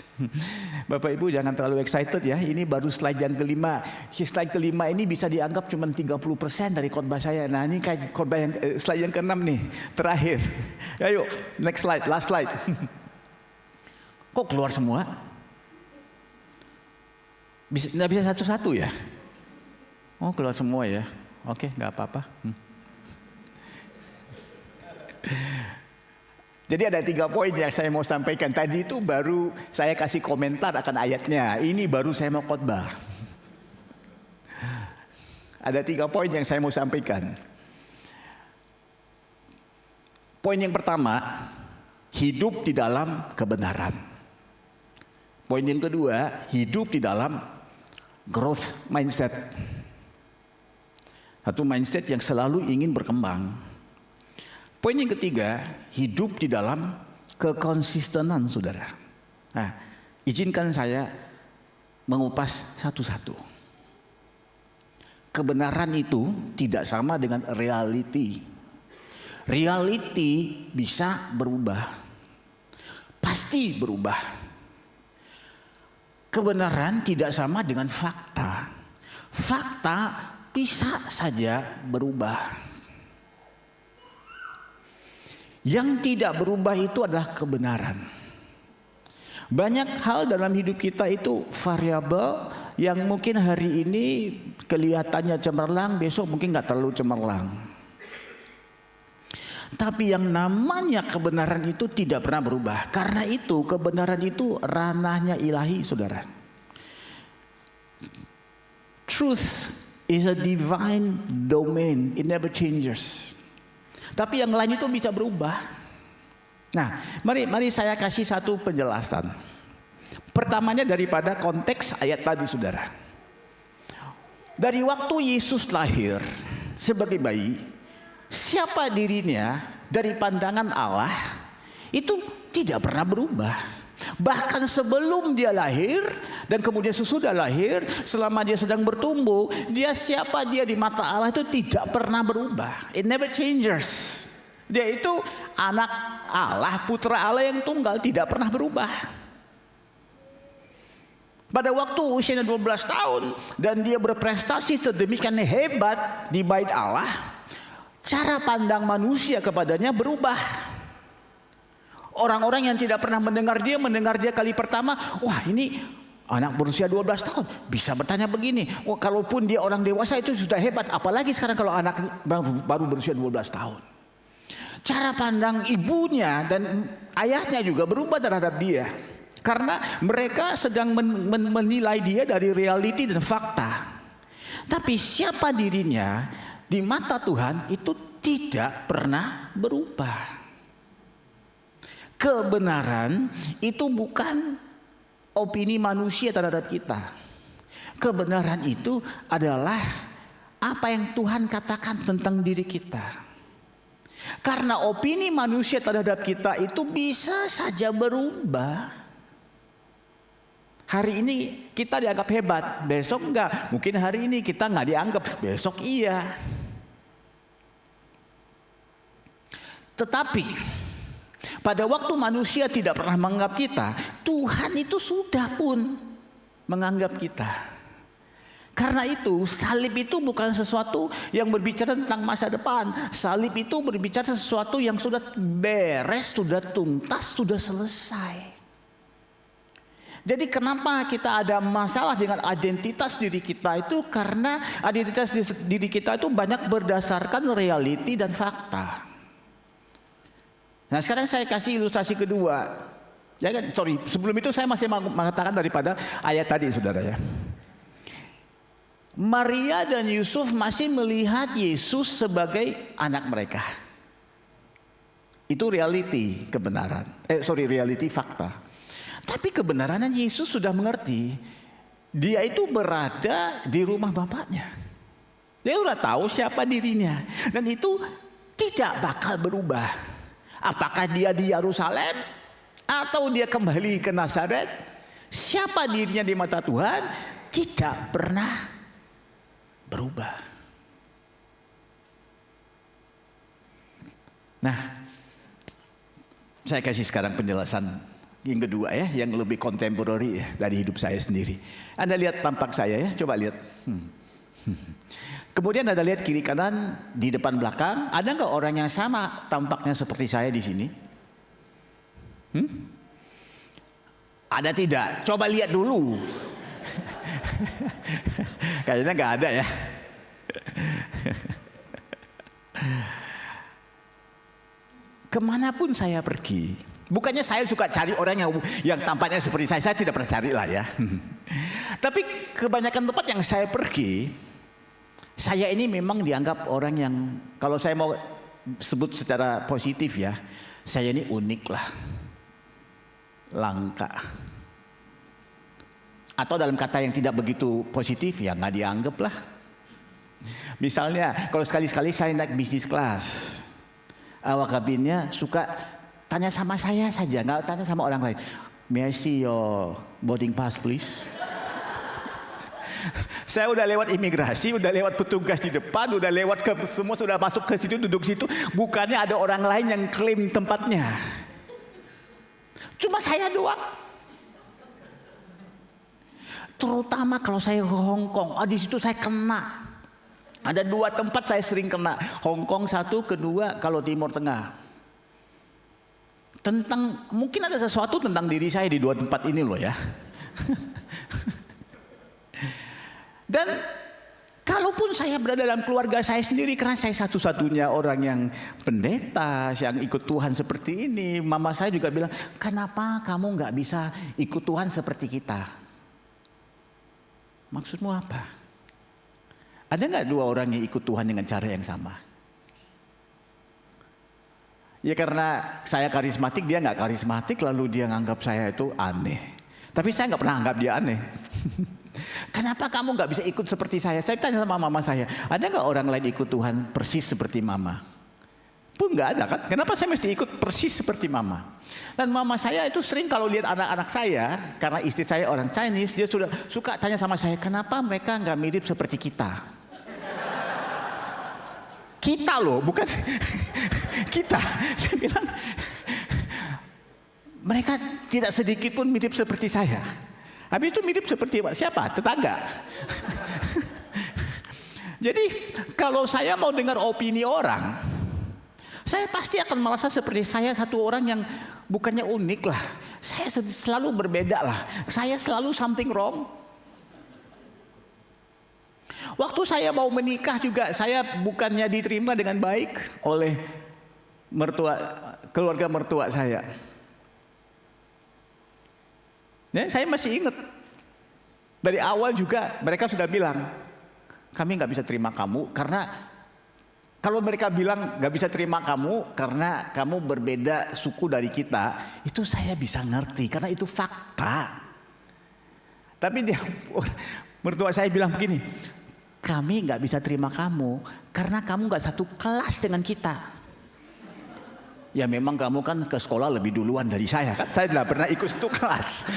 A: Bapak Ibu jangan terlalu excited ya. Ini baru slide yang kelima. Slide kelima ini bisa dianggap cuma 30% dari khotbah saya. Nah ini kayak khotbah yang slide yang keenam nih, terakhir. Ayo next slide, last slide. Kok keluar semua? Nggak bisa satu-satu ya? Oh keluar semua ya? Oke, nggak apa-apa. Jadi ada 3 poin yang saya mau sampaikan. Tadi itu baru saya kasih komentar akan ayatnya. Ini baru saya mau khotbah. Ada 3 poin yang saya mau sampaikan. Poin yang pertama, hidup di dalam kebenaran. Poin yang kedua, hidup di dalam growth mindset. Satu mindset yang selalu ingin berkembang. Poin yang ketiga, hidup di dalam kekonsistenan, saudara. Nah, izinkan saya mengupas satu-satu. Kebenaran itu tidak sama dengan reality. Reality bisa berubah. Pasti berubah. Kebenaran tidak sama dengan fakta. Fakta bisa saja berubah. Yang tidak berubah itu adalah kebenaran. Banyak hal dalam hidup kita itu variabel yang mungkin hari ini kelihatannya cemerlang, besok mungkin nggak terlalu cemerlang. Tapi yang namanya kebenaran itu tidak pernah berubah. Karena itu kebenaran itu ranahnya ilahi, saudara. Truth is a divine domain, it never changes. Tapi yang lain itu bisa berubah. Nah, mari saya kasih satu penjelasan. Pertamanya daripada konteks ayat tadi, saudara. Dari waktu Yesus lahir sebagai bayi, siapa dirinya dari pandangan Allah itu tidak pernah berubah. Bahkan sebelum dia lahir dan kemudian sesudah lahir, selama dia sedang bertumbuh, siapa dia di mata Allah itu tidak pernah berubah. It never changes. Dia itu anak Allah, putra Allah yang tunggal, tidak pernah berubah. Pada waktu usianya 12 tahun dan dia berprestasi sedemikian hebat di bait Allah, cara pandang manusia kepadanya berubah. Orang-orang yang tidak pernah mendengar dia kali pertama, wah ini Anak berusia 12 tahun bisa bertanya begini. Oh, kalaupun dia orang dewasa itu sudah hebat, apalagi sekarang kalau anak baru berusia 12 tahun. Cara pandang ibunya dan ayahnya juga berubah terhadap dia. Karena mereka sedang menilai dia dari realiti dan fakta. Tapi siapa dirinya di mata Tuhan itu tidak pernah berubah. Kebenaran itu bukan opini manusia terhadap kita. Kebenaran itu adalah apa yang Tuhan katakan tentang diri kita. Karena opini manusia terhadap kita itu bisa saja berubah. Hari ini kita dianggap hebat, besok enggak. Mungkin hari ini kita enggak dianggap, besok iya. Tetapi pada waktu manusia tidak pernah menganggap kita, Tuhan itu sudah pun menganggap kita. Karena itu salib itu bukan sesuatu yang berbicara tentang masa depan. Salib itu berbicara sesuatu yang sudah beres, sudah tuntas, sudah selesai. Jadi kenapa kita ada masalah dengan identitas diri kita itu? Karena identitas diri kita itu banyak berdasarkan realiti dan fakta. Nah sekarang saya kasih ilustrasi kedua. Ya kan, sebelum itu saya masih mengatakan daripada ayat tadi saudara ya. Maria dan Yusuf masih melihat Yesus sebagai anak mereka. Itu realiti kebenaran. Realiti fakta. Tapi kebenaran Yesus sudah mengerti. Dia itu berada di rumah bapaknya. Dia sudah tahu siapa dirinya. Dan itu tidak bakal berubah. Apakah dia di Yerusalem atau dia kembali ke Nazaret, siapa dirinya di mata Tuhan tidak pernah berubah. Nah, saya kasih sekarang penjelasan yang kedua ya, yang lebih kontemporari ya, dari hidup saya sendiri. Anda lihat tampak saya ya, coba lihat. Kemudian Anda lihat kiri kanan, di depan belakang, ada nggak orang yang sama tampaknya seperti saya di sini? Ada tidak? Coba lihat dulu. Kayaknya nggak ada ya. Kemanapun saya pergi, bukannya saya suka cari orang yang tampaknya seperti saya tidak pernah cari lah ya. Tapi kebanyakan tempat yang saya pergi, saya ini memang dianggap orang yang, kalau saya mau sebut secara positif ya, saya ini unik lah, langka. Atau dalam kata yang tidak begitu positif ya nggak dianggap lah. Misalnya kalau sekali-sekali saya naik bisnis kelas, awak kabinnya suka tanya sama saya saja, nggak tanya sama orang lain. May I see your boarding pass please? Saya udah lewat imigrasi, udah lewat petugas di depan, udah lewat ke semua, sudah masuk ke situ, duduk situ. Bukannya ada orang lain yang klaim tempatnya. Cuma saya doang. Terutama kalau saya ke Hong Kong, di situ saya kena. Ada 2 tempat saya sering kena. Hong Kong 1, kedua kalau Timur Tengah. Mungkin ada sesuatu tentang diri saya di 2 tempat ini loh ya. Dan kalaupun saya berada dalam keluarga saya sendiri, karena saya satu-satunya orang yang pendeta, yang ikut Tuhan seperti ini, mama saya juga bilang, kenapa kamu nggak bisa ikut Tuhan seperti kita? Maksudmu apa? Ada nggak 2 orang yang ikut Tuhan dengan cara yang sama? Ya karena saya karismatik, dia nggak karismatik, lalu dia nganggap saya itu aneh. Tapi saya nggak pernah anggap dia aneh. Kenapa kamu nggak bisa ikut seperti saya? Saya tanya sama mama saya, ada nggak orang lain ikut Tuhan persis seperti mama? Pun nggak ada kan? Kenapa saya mesti ikut persis seperti mama? Dan mama saya itu sering kalau lihat anak-anak saya, karena istri saya orang Chinese, dia sudah suka tanya sama saya, kenapa mereka nggak mirip seperti kita? Kita loh, bukan kita. Saya bilang, mereka tidak sedikit pun mirip seperti saya. Habis itu mirip seperti siapa? Tetangga. Jadi kalau saya mau dengar opini orang, saya pasti akan merasa seperti saya satu orang yang bukannya unik lah. Saya selalu berbeda lah. Saya selalu something wrong. Waktu saya mau menikah juga, saya bukannya diterima dengan baik oleh keluarga mertua saya. Ya, saya masih ingat. Dari awal juga mereka sudah bilang, kami nggak bisa terima kamu karena kalau mereka bilang nggak bisa terima kamu karena kamu berbeda suku dari kita, itu saya bisa ngerti karena itu fakta. Tapi mertua saya bilang begini, kami nggak bisa terima kamu karena kamu nggak satu kelas dengan kita. Ya memang kamu kan ke sekolah lebih duluan dari saya kan, saya tidak pernah ikut satu kelas.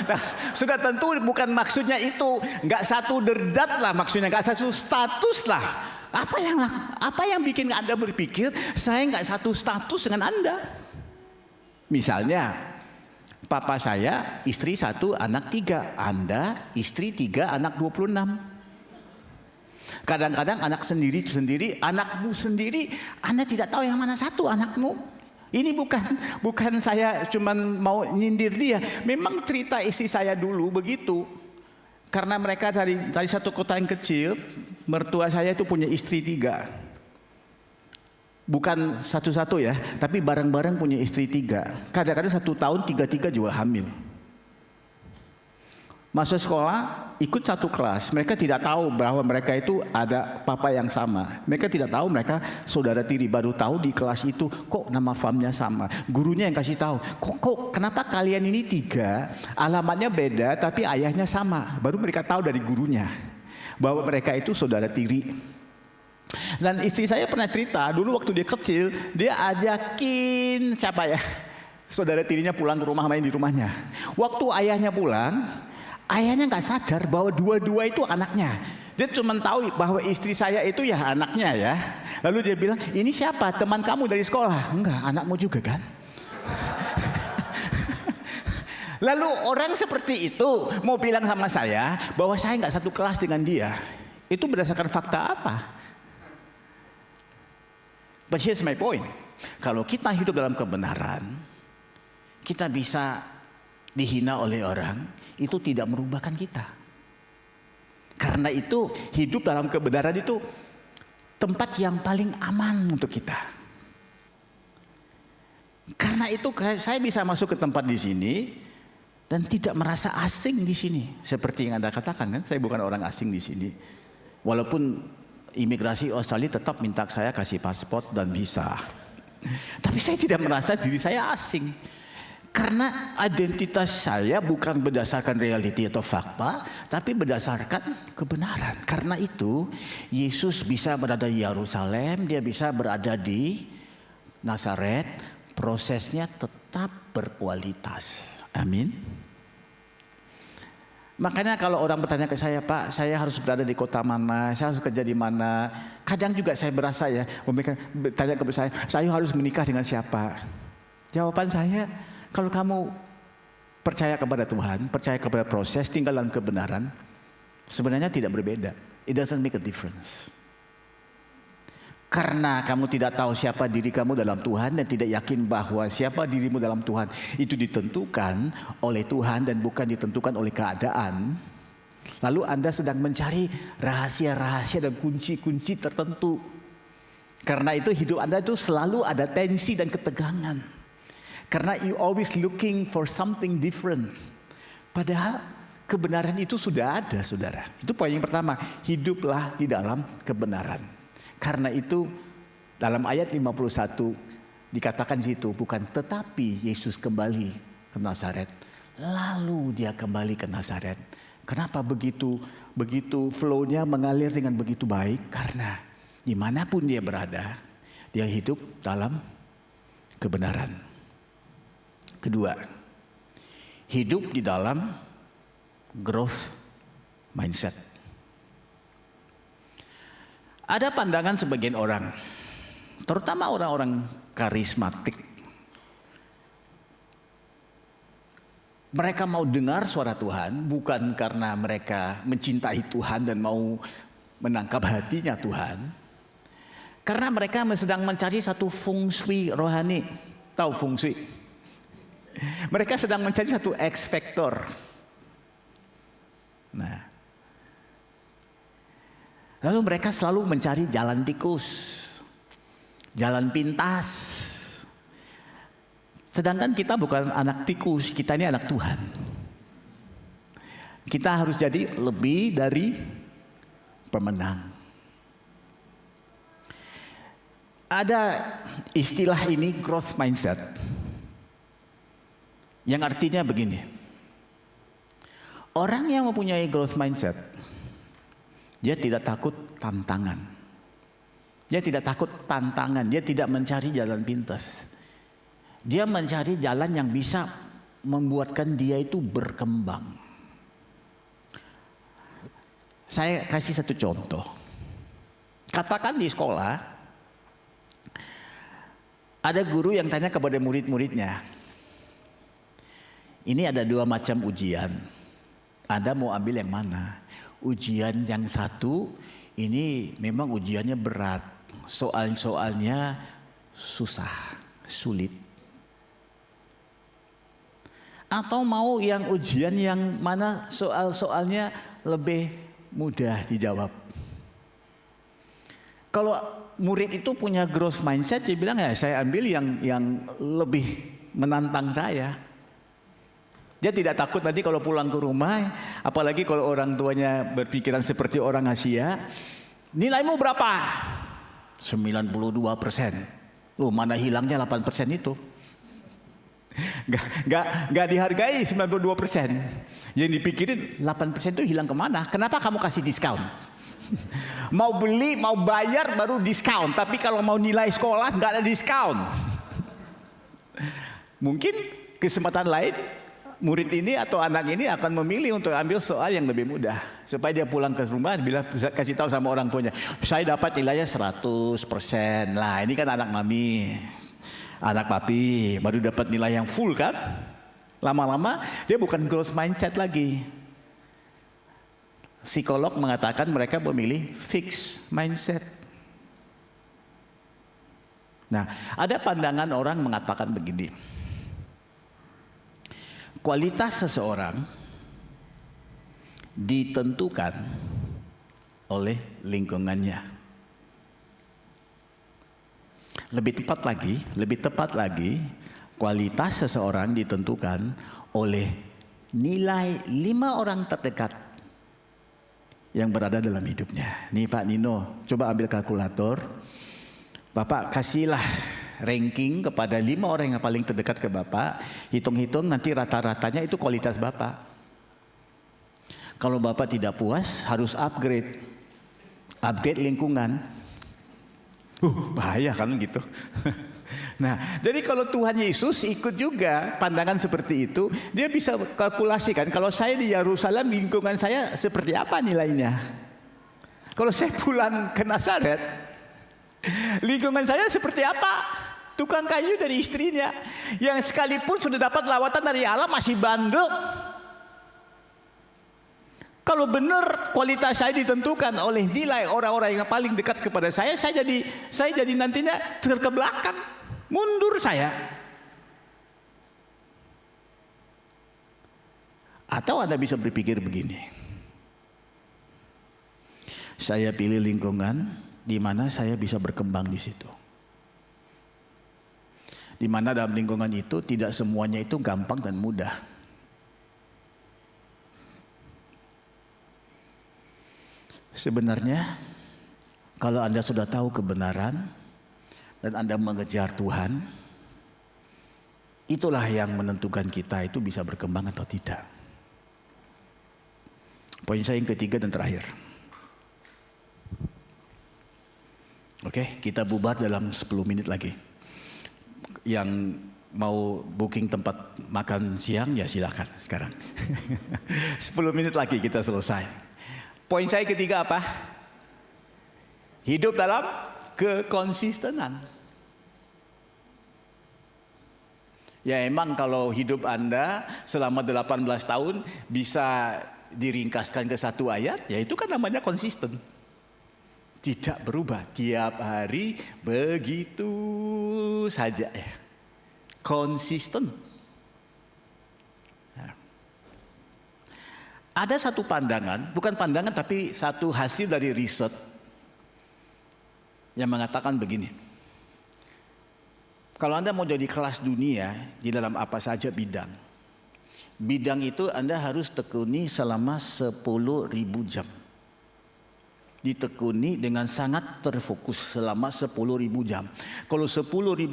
A: Nah, sudah tentu bukan maksudnya itu, nggak satu derajat lah maksudnya, nggak satu status lah. Apa yang bikin Anda berpikir saya nggak satu status dengan Anda? Misalnya, papa saya istri 1 anak 3, Anda istri 3 anak 26. Kadang-kadang anak sendiri, anakmu sendiri, Anda tidak tahu yang mana satu anakmu. Ini bukan saya cuman mau nyindir dia. Memang cerita istri saya dulu begitu. Karena mereka dari satu kota yang kecil, mertua saya itu punya istri 3. Bukan satu-satu ya, tapi bareng-bareng punya istri 3. Kadang-kadang 1 tahun 3 juga hamil. Masuk sekolah, ikut satu kelas. Mereka tidak tahu bahwa mereka itu ada papa yang sama. Mereka tidak tahu mereka saudara tiri. Baru tahu di kelas itu, kok nama famnya sama. Gurunya yang kasih tahu, kok kenapa kalian ini 3, alamatnya beda tapi ayahnya sama. Baru mereka tahu dari gurunya bahwa mereka itu saudara tiri. Dan istri saya pernah cerita, dulu waktu dia kecil, dia ajakin siapa ya, saudara tirinya pulang ke rumah, main di rumahnya. Waktu ayahnya pulang, ayahnya nggak sadar bahwa dua-dua itu anaknya. Dia cuma tahu bahwa istri saya itu ya anaknya ya. Lalu dia bilang, ini siapa? Teman kamu dari sekolah? Enggak, anakmu juga kan? Lalu orang seperti itu mau bilang sama saya bahwa saya nggak satu kelas dengan dia. Itu berdasarkan fakta apa? But here's my point. Kalau kita hidup dalam kebenaran, kita bisa dihina oleh orang, itu tidak merubahkan kita. Karena itu hidup dalam kebenaran itu tempat yang paling aman untuk kita. Karena itu saya bisa masuk ke tempat di sini dan tidak merasa asing di sini. Seperti yang Anda katakan kan, saya bukan orang asing di sini. Walaupun imigrasi Australia tetap minta saya kasih paspor dan visa. Tapi saya tidak merasa diri saya asing. Karena identitas saya bukan berdasarkan realiti atau fakta, tapi berdasarkan kebenaran. Karena itu, Yesus bisa berada di Yerusalem, dia bisa berada di Nazaret, prosesnya tetap berkualitas. Amin. Makanya kalau orang bertanya ke saya, Pak, saya harus berada di kota mana, saya harus kerja di mana. Kadang juga saya berasa ya, mereka bertanya ke saya harus menikah dengan siapa? Jawaban saya, kalau kamu percaya kepada Tuhan, percaya kepada proses, tinggal dalam kebenaran, sebenarnya tidak berbeda. It doesn't make a difference. Karena kamu tidak tahu siapa diri kamu dalam Tuhan dan tidak yakin bahwa siapa dirimu dalam Tuhan itu ditentukan oleh Tuhan dan bukan ditentukan oleh keadaan. Lalu Anda sedang mencari rahasia-rahasia dan kunci-kunci tertentu. Karena itu hidup Anda itu selalu ada tensi dan ketegangan. Karena you always looking for something different. Padahal kebenaran itu sudah ada, saudara. Itu poin yang pertama. Hiduplah di dalam kebenaran. Karena itu dalam ayat 51 dikatakan di situ, bukan tetapi Yesus kembali ke Nazaret. Lalu dia kembali ke Nazaret. Kenapa begitu flow-nya mengalir dengan begitu baik? Karena dimanapun dia berada, dia hidup dalam kebenaran. Kedua, hidup di dalam growth mindset. Ada pandangan sebagian orang, terutama orang-orang karismatik. Mereka mau dengar suara Tuhan bukan karena mereka mencintai Tuhan dan mau menangkap hatinya Tuhan. Karena mereka sedang mencari satu feng shui rohani. Tahu feng shui? Mereka sedang mencari satu X factor. Nah, lalu mereka selalu mencari jalan tikus, jalan pintas. Sedangkan kita bukan anak tikus, kita ini anak Tuhan. Kita harus jadi lebih dari pemenang. Ada istilah ini growth mindset, yang artinya begini. Orang yang mempunyai growth mindset, dia tidak takut tantangan. Dia tidak takut tantangan, dia tidak mencari jalan pintas. Dia mencari jalan yang bisa membuatkan dia itu berkembang. Saya kasih satu contoh. Katakan di sekolah, ada guru yang tanya kepada murid-muridnya, ini ada 2 macam ujian. Anda mau ambil yang mana? Ujian yang satu, ini memang ujiannya berat. Soal-soalnya susah, sulit. Atau mau yang ujian yang mana soal-soalnya lebih mudah dijawab. Kalau murid itu punya growth mindset, dia bilang ya saya ambil yang lebih menantang saya. Dia tidak takut nanti kalau pulang ke rumah, apalagi kalau orang tuanya berpikiran seperti orang Asia, nilaimu berapa? 92%. Loh, mana hilangnya 8% itu? Gak dihargai 92%. Yang dipikirin 8% itu hilang kemana? Kenapa kamu kasih diskon? Mau beli, mau bayar baru diskon. Tapi kalau mau nilai sekolah gak ada diskon. Mungkin kesempatan lain murid ini atau anak ini akan memilih untuk ambil soal yang lebih mudah. Supaya dia pulang ke rumah bila kasih tahu sama orang tuanya, saya dapat nilainya 100%. Lah ini kan anak mami, anak papi baru dapat nilai yang full kan. Lama-lama dia bukan growth mindset lagi. Psikolog mengatakan mereka memilih fixed mindset. Nah, ada pandangan orang mengatakan begini. Kualitas seseorang ditentukan oleh lingkungannya. Lebih tepat lagi, kualitas seseorang ditentukan oleh nilai 5 orang terdekat yang berada dalam hidupnya. Nih Pak Nino, coba ambil kalkulator. Bapak kasihlah ranking kepada 5 orang yang paling terdekat ke Bapak. Hitung-hitung nanti rata-ratanya itu kualitas Bapak. Kalau Bapak tidak puas, harus upgrade lingkungan. Bahaya kan gitu. Nah, jadi kalau Tuhan Yesus ikut juga pandangan seperti itu, dia bisa kalkulasikan kalau saya di Yerusalem, lingkungan saya seperti apa nilainya. Kalau saya pulang ke Nazaret, lingkungan saya seperti apa? Tukang kayu dari istrinya, yang sekalipun sudah dapat lawatan dari Allah masih bandel. Kalau benar kualitas saya ditentukan oleh nilai orang-orang yang paling dekat kepada saya jadi nantinya terbelakang, mundur saya. Atau Anda bisa berpikir begini, saya pilih lingkungan di mana saya bisa berkembang di situ. Di mana dalam lingkungan itu tidak semuanya itu gampang dan mudah. Sebenarnya kalau Anda sudah tahu kebenaran dan Anda mengejar Tuhan, itulah yang menentukan kita itu bisa berkembang atau tidak. Poin saya yang ketiga dan terakhir. Oke, kita bubar dalam 10 menit lagi. Yang mau booking tempat makan siang ya silakan sekarang. 10 menit lagi kita selesai. Poin saya ketiga apa? Hidup dalam kekonsistenan. Ya emang kalau hidup Anda selama 18 tahun bisa diringkaskan ke 1 ayat, ya itu kan namanya konsisten. Tidak berubah, tiap hari begitu saja ya. Konsisten. Ada satu pandangan, bukan pandangan tapi satu hasil dari riset yang mengatakan begini. Kalau Anda mau jadi kelas dunia di dalam apa saja bidang itu Anda harus tekuni selama 10.000 jam. Ditekuni dengan sangat terfokus selama 10.000 jam. Kalau 10.000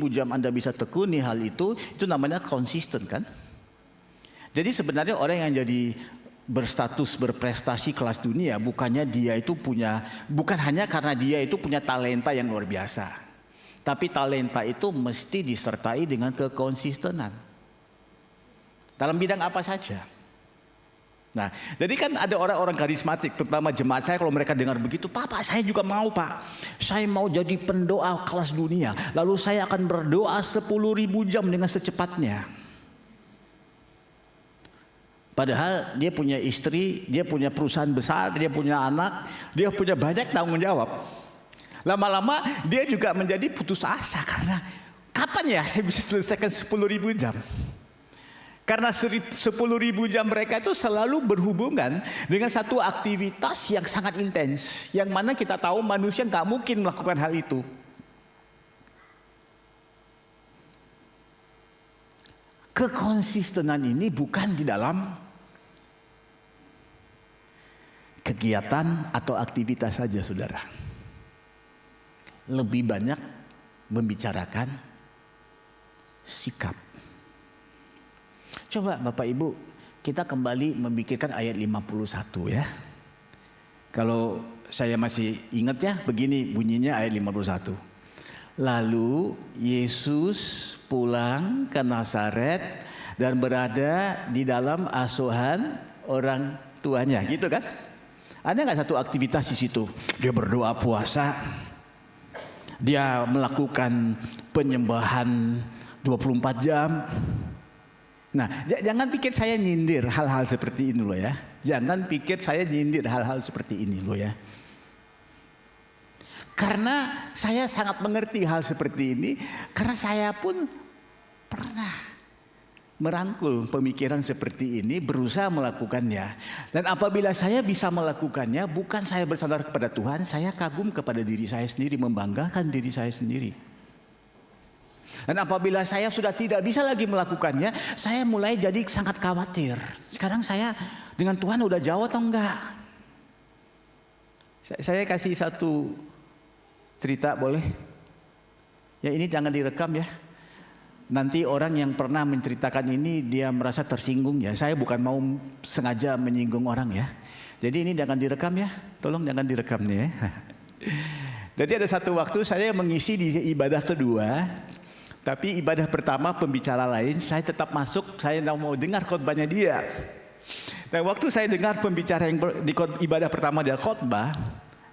A: jam Anda bisa tekuni hal itu namanya konsisten kan? Jadi sebenarnya orang yang jadi berstatus berprestasi kelas dunia bukan hanya karena dia itu punya talenta yang luar biasa. Tapi talenta itu mesti disertai dengan kekonsistenan. Dalam bidang apa saja. Nah, jadi kan ada orang-orang karismatik, terutama jemaat saya kalau mereka dengar begitu, Pak, saya juga mau Pak. Saya mau jadi pendoa kelas dunia. Lalu saya akan berdoa 10.000 jam dengan secepatnya. Padahal dia punya istri, dia punya perusahaan besar, dia punya anak, dia punya banyak tanggung jawab. Lama-lama dia juga menjadi putus asa karena kapan ya saya bisa selesaikan 10.000 jam? Karena 10.000 jam mereka itu selalu berhubungan dengan satu aktivitas yang sangat intens. Yang mana kita tahu manusia nggak mungkin melakukan hal itu. Kekonsistenan ini bukan di dalam kegiatan atau aktivitas saja, saudara. Lebih banyak membicarakan sikap. Coba Bapak Ibu, kita kembali memikirkan ayat 51 ya. Kalau saya masih ingat ya, begini bunyinya ayat 51. Lalu Yesus pulang ke Nazaret dan berada di dalam asuhan orang tuanya, gitu kan? Ada nggak satu aktivitas di situ? Dia berdoa puasa, dia melakukan penyembahan 24 jam. Nah, jangan pikir saya nyindir hal-hal seperti ini loh ya. Jangan pikir saya nyindir hal-hal seperti ini loh ya. Karena saya sangat mengerti hal seperti ini, karena saya pun pernah merangkul pemikiran seperti ini, berusaha melakukannya. Dan apabila saya bisa melakukannya, bukan saya bersandar kepada Tuhan, saya kagum kepada diri saya sendiri, membanggakan diri saya sendiri. Dan apabila saya sudah tidak bisa lagi melakukannya, saya mulai jadi sangat khawatir. Sekarang saya dengan Tuhan udah jauh atau enggak? Saya kasih satu cerita boleh? Ya ini jangan direkam ya. Nanti orang yang pernah menceritakan ini dia merasa tersinggung ya. Saya bukan mau sengaja menyinggung orang ya. Jadi ini jangan direkam ya. Tolong jangan direkam nih ya. Jadi ada satu waktu saya mengisi di ibadah kedua. Tapi ibadah pertama pembicara lain, saya tetap masuk, saya tidak mau dengar khotbahnya dia. Dan waktu saya dengar pembicara yang di ibadah pertama dia khotbah,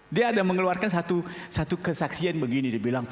A: dia ada mengeluarkan satu kesaksian begini, dia bilang,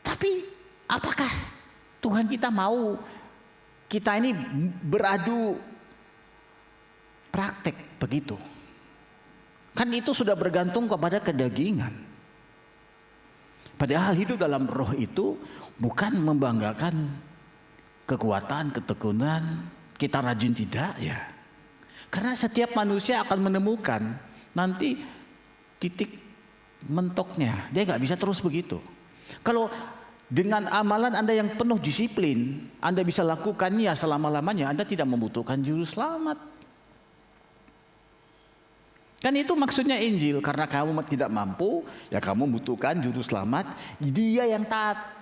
A: tapi apakah Tuhan kita mau kita ini beradu praktek begitu. Kan itu sudah bergantung kepada kedagingan. Padahal hidup dalam roh itu bukan membanggakan kekuatan, ketekunan, kita rajin tidak ya. Karena setiap manusia akan menemukan nanti titik mentoknya. Dia nggak bisa terus begitu. Kalau dengan amalan Anda yang penuh disiplin, Anda bisa lakukannya selama-lamanya, Anda tidak membutuhkan juru selamat. Kan itu maksudnya Injil. Karena kamu tidak mampu, ya kamu membutuhkan juru selamat. Dia yang taat.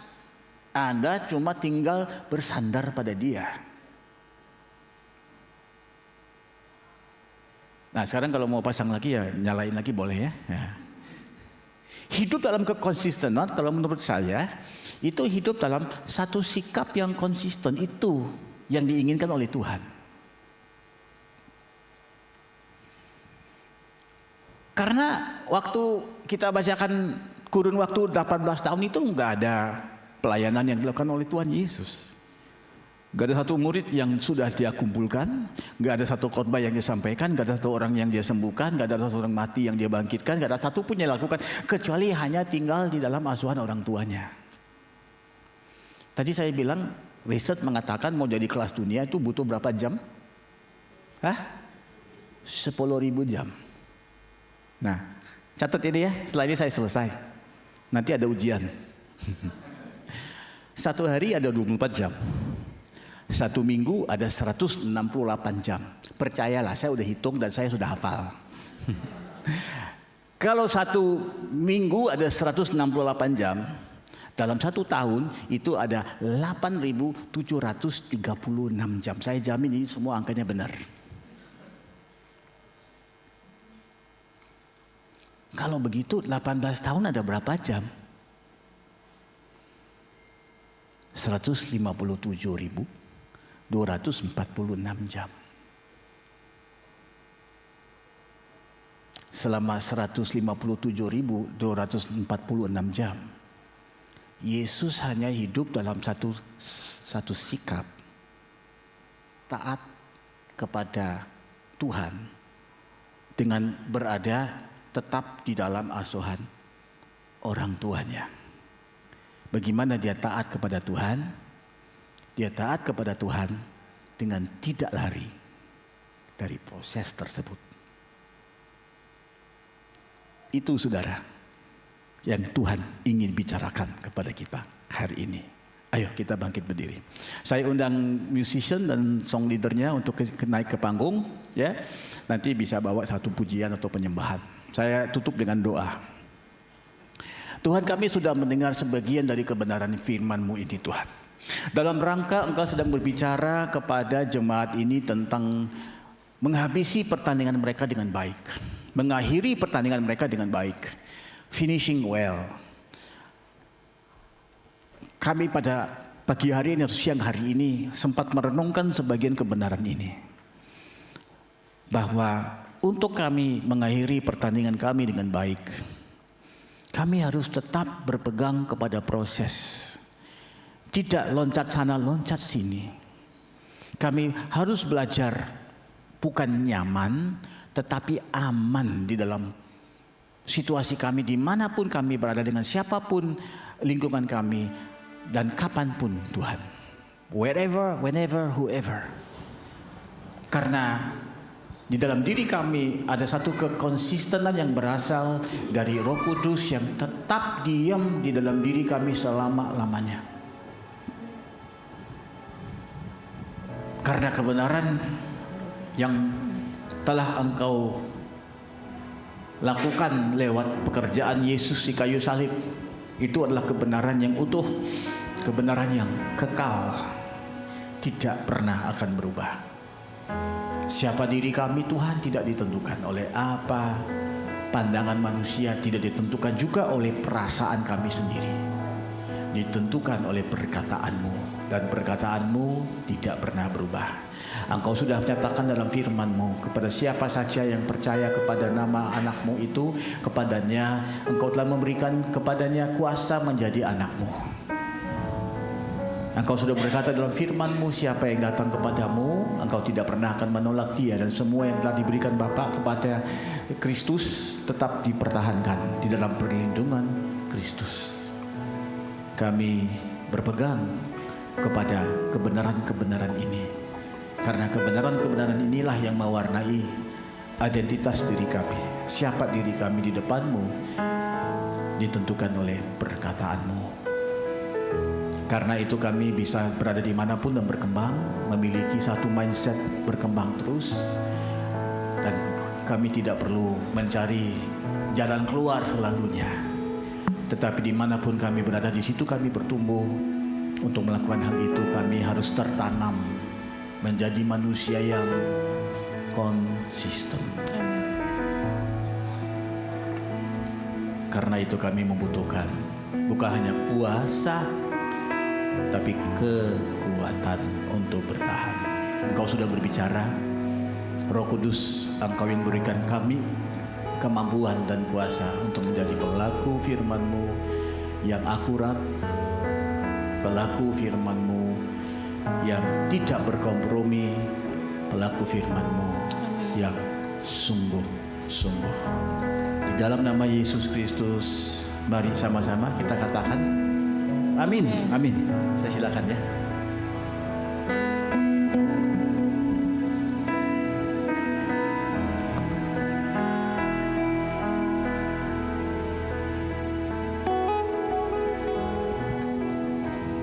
A: Anda cuma tinggal bersandar pada dia. Nah sekarang kalau mau pasang lagi ya nyalain lagi boleh ya. Hidup dalam kekonsistenan kalau menurut saya itu hidup dalam satu sikap yang konsisten, itu yang diinginkan oleh Tuhan. Karena waktu kita bacakan kurun waktu 18 tahun itu nggak ada pelayanan yang dilakukan oleh Tuhan Yesus. Gak ada satu murid yang sudah dia kumpulkan, gak ada satu khotbah yang dia sampaikan, gak ada satu orang yang dia sembuhkan, gak ada satu orang mati yang dia bangkitkan, gak ada satu pun yang lakukan, kecuali hanya tinggal di dalam asuhan orang tuanya. Tadi saya bilang, riset mengatakan mau jadi kelas dunia itu butuh berapa jam? 10.000 jam. Nah, catat ini ya, setelah ini saya selesai. Nanti ada ujian. Satu hari ada 24 jam. Satu minggu ada 168 jam. Percayalah, saya udah hitung dan saya sudah hafal. Kalau satu minggu ada 168 jam, dalam satu tahun itu ada 8.736 jam. Saya jamin ini semua angkanya benar. Kalau begitu 18 tahun ada berapa jam? 157.246 jam. Selama 157.246 jam, Yesus hanya hidup dalam satu sikap, taat kepada Tuhan dengan berada tetap di dalam asuhan orang tuanya. Bagaimana dia taat kepada Tuhan? Dia taat kepada Tuhan dengan tidak lari dari proses tersebut. Itu saudara yang Tuhan ingin bicarakan kepada kita hari ini. Ayo kita bangkit berdiri. Saya undang musician dan song leadernya untuk naik ke panggung, ya. Nanti bisa bawa satu pujian atau penyembahan. Saya tutup dengan doa. Tuhan, kami sudah mendengar sebagian dari kebenaran firman-Mu ini Tuhan. Dalam rangka Engkau sedang berbicara kepada jemaat ini tentang menghabisi pertandingan mereka dengan baik, mengakhiri pertandingan mereka dengan baik, finishing well. Kami pada pagi hari ini atau siang hari ini sempat merenungkan sebagian kebenaran ini, bahwa untuk kami mengakhiri pertandingan kami dengan baik, kami harus tetap berpegang kepada proses. Tidak loncat sana, loncat sini. Kami harus belajar bukan nyaman, tetapi aman di dalam situasi kami, dimanapun kami berada, dengan siapapun lingkungan kami, dan kapanpun Tuhan. Wherever, whenever, whoever. Karena di dalam diri kami ada satu kekonsistenan yang berasal dari Roh Kudus yang tetap diam di dalam diri kami selama-lamanya. Karena kebenaran yang telah Engkau lakukan lewat pekerjaan Yesus di kayu salib, itu adalah kebenaran yang utuh, kebenaran yang kekal, tidak pernah akan berubah. Siapa diri kami Tuhan tidak ditentukan oleh apa pandangan manusia, tidak ditentukan juga oleh perasaan kami sendiri, ditentukan oleh perkataan-Mu. Dan perkataan-Mu tidak pernah berubah. Engkau sudah menyatakan dalam firman-Mu, kepada siapa saja yang percaya kepada nama anak-Mu itu, kepadanya Engkau telah memberikan kepadanya kuasa menjadi anak-Mu. Engkau sudah berkata dalam firman-Mu, siapa yang datang kepadamu, Engkau tidak pernah akan menolak dia. Dan semua yang telah diberikan Bapa kepada Kristus tetap dipertahankan di dalam perlindungan Kristus. Kami berpegang kepada kebenaran-kebenaran ini. Karena kebenaran-kebenaran inilah yang mewarnai identitas diri kami. Siapa diri kami di depan-Mu ditentukan oleh perkataan-Mu. Karena itu kami bisa berada dimanapun dan berkembang, memiliki satu mindset berkembang terus, dan kami tidak perlu mencari jalan keluar selalunya. Tetapi dimanapun kami berada, di situ kami bertumbuh. Untuk melakukan hal itu kami harus tertanam menjadi manusia yang konsisten. Karena itu kami membutuhkan bukan hanya kuasa, tapi kekuatan untuk bertahan. Engkau sudah berbicara, Roh Kudus, Engkau yang berikan kami kemampuan dan kuasa untuk menjadi pelaku firman-Mu yang akurat, pelaku firman-Mu yang tidak berkompromi, pelaku firman-Mu yang sungguh-sungguh. Di dalam nama Yesus Kristus, mari sama-sama kita katakan amin, amin. Saya silakan ya.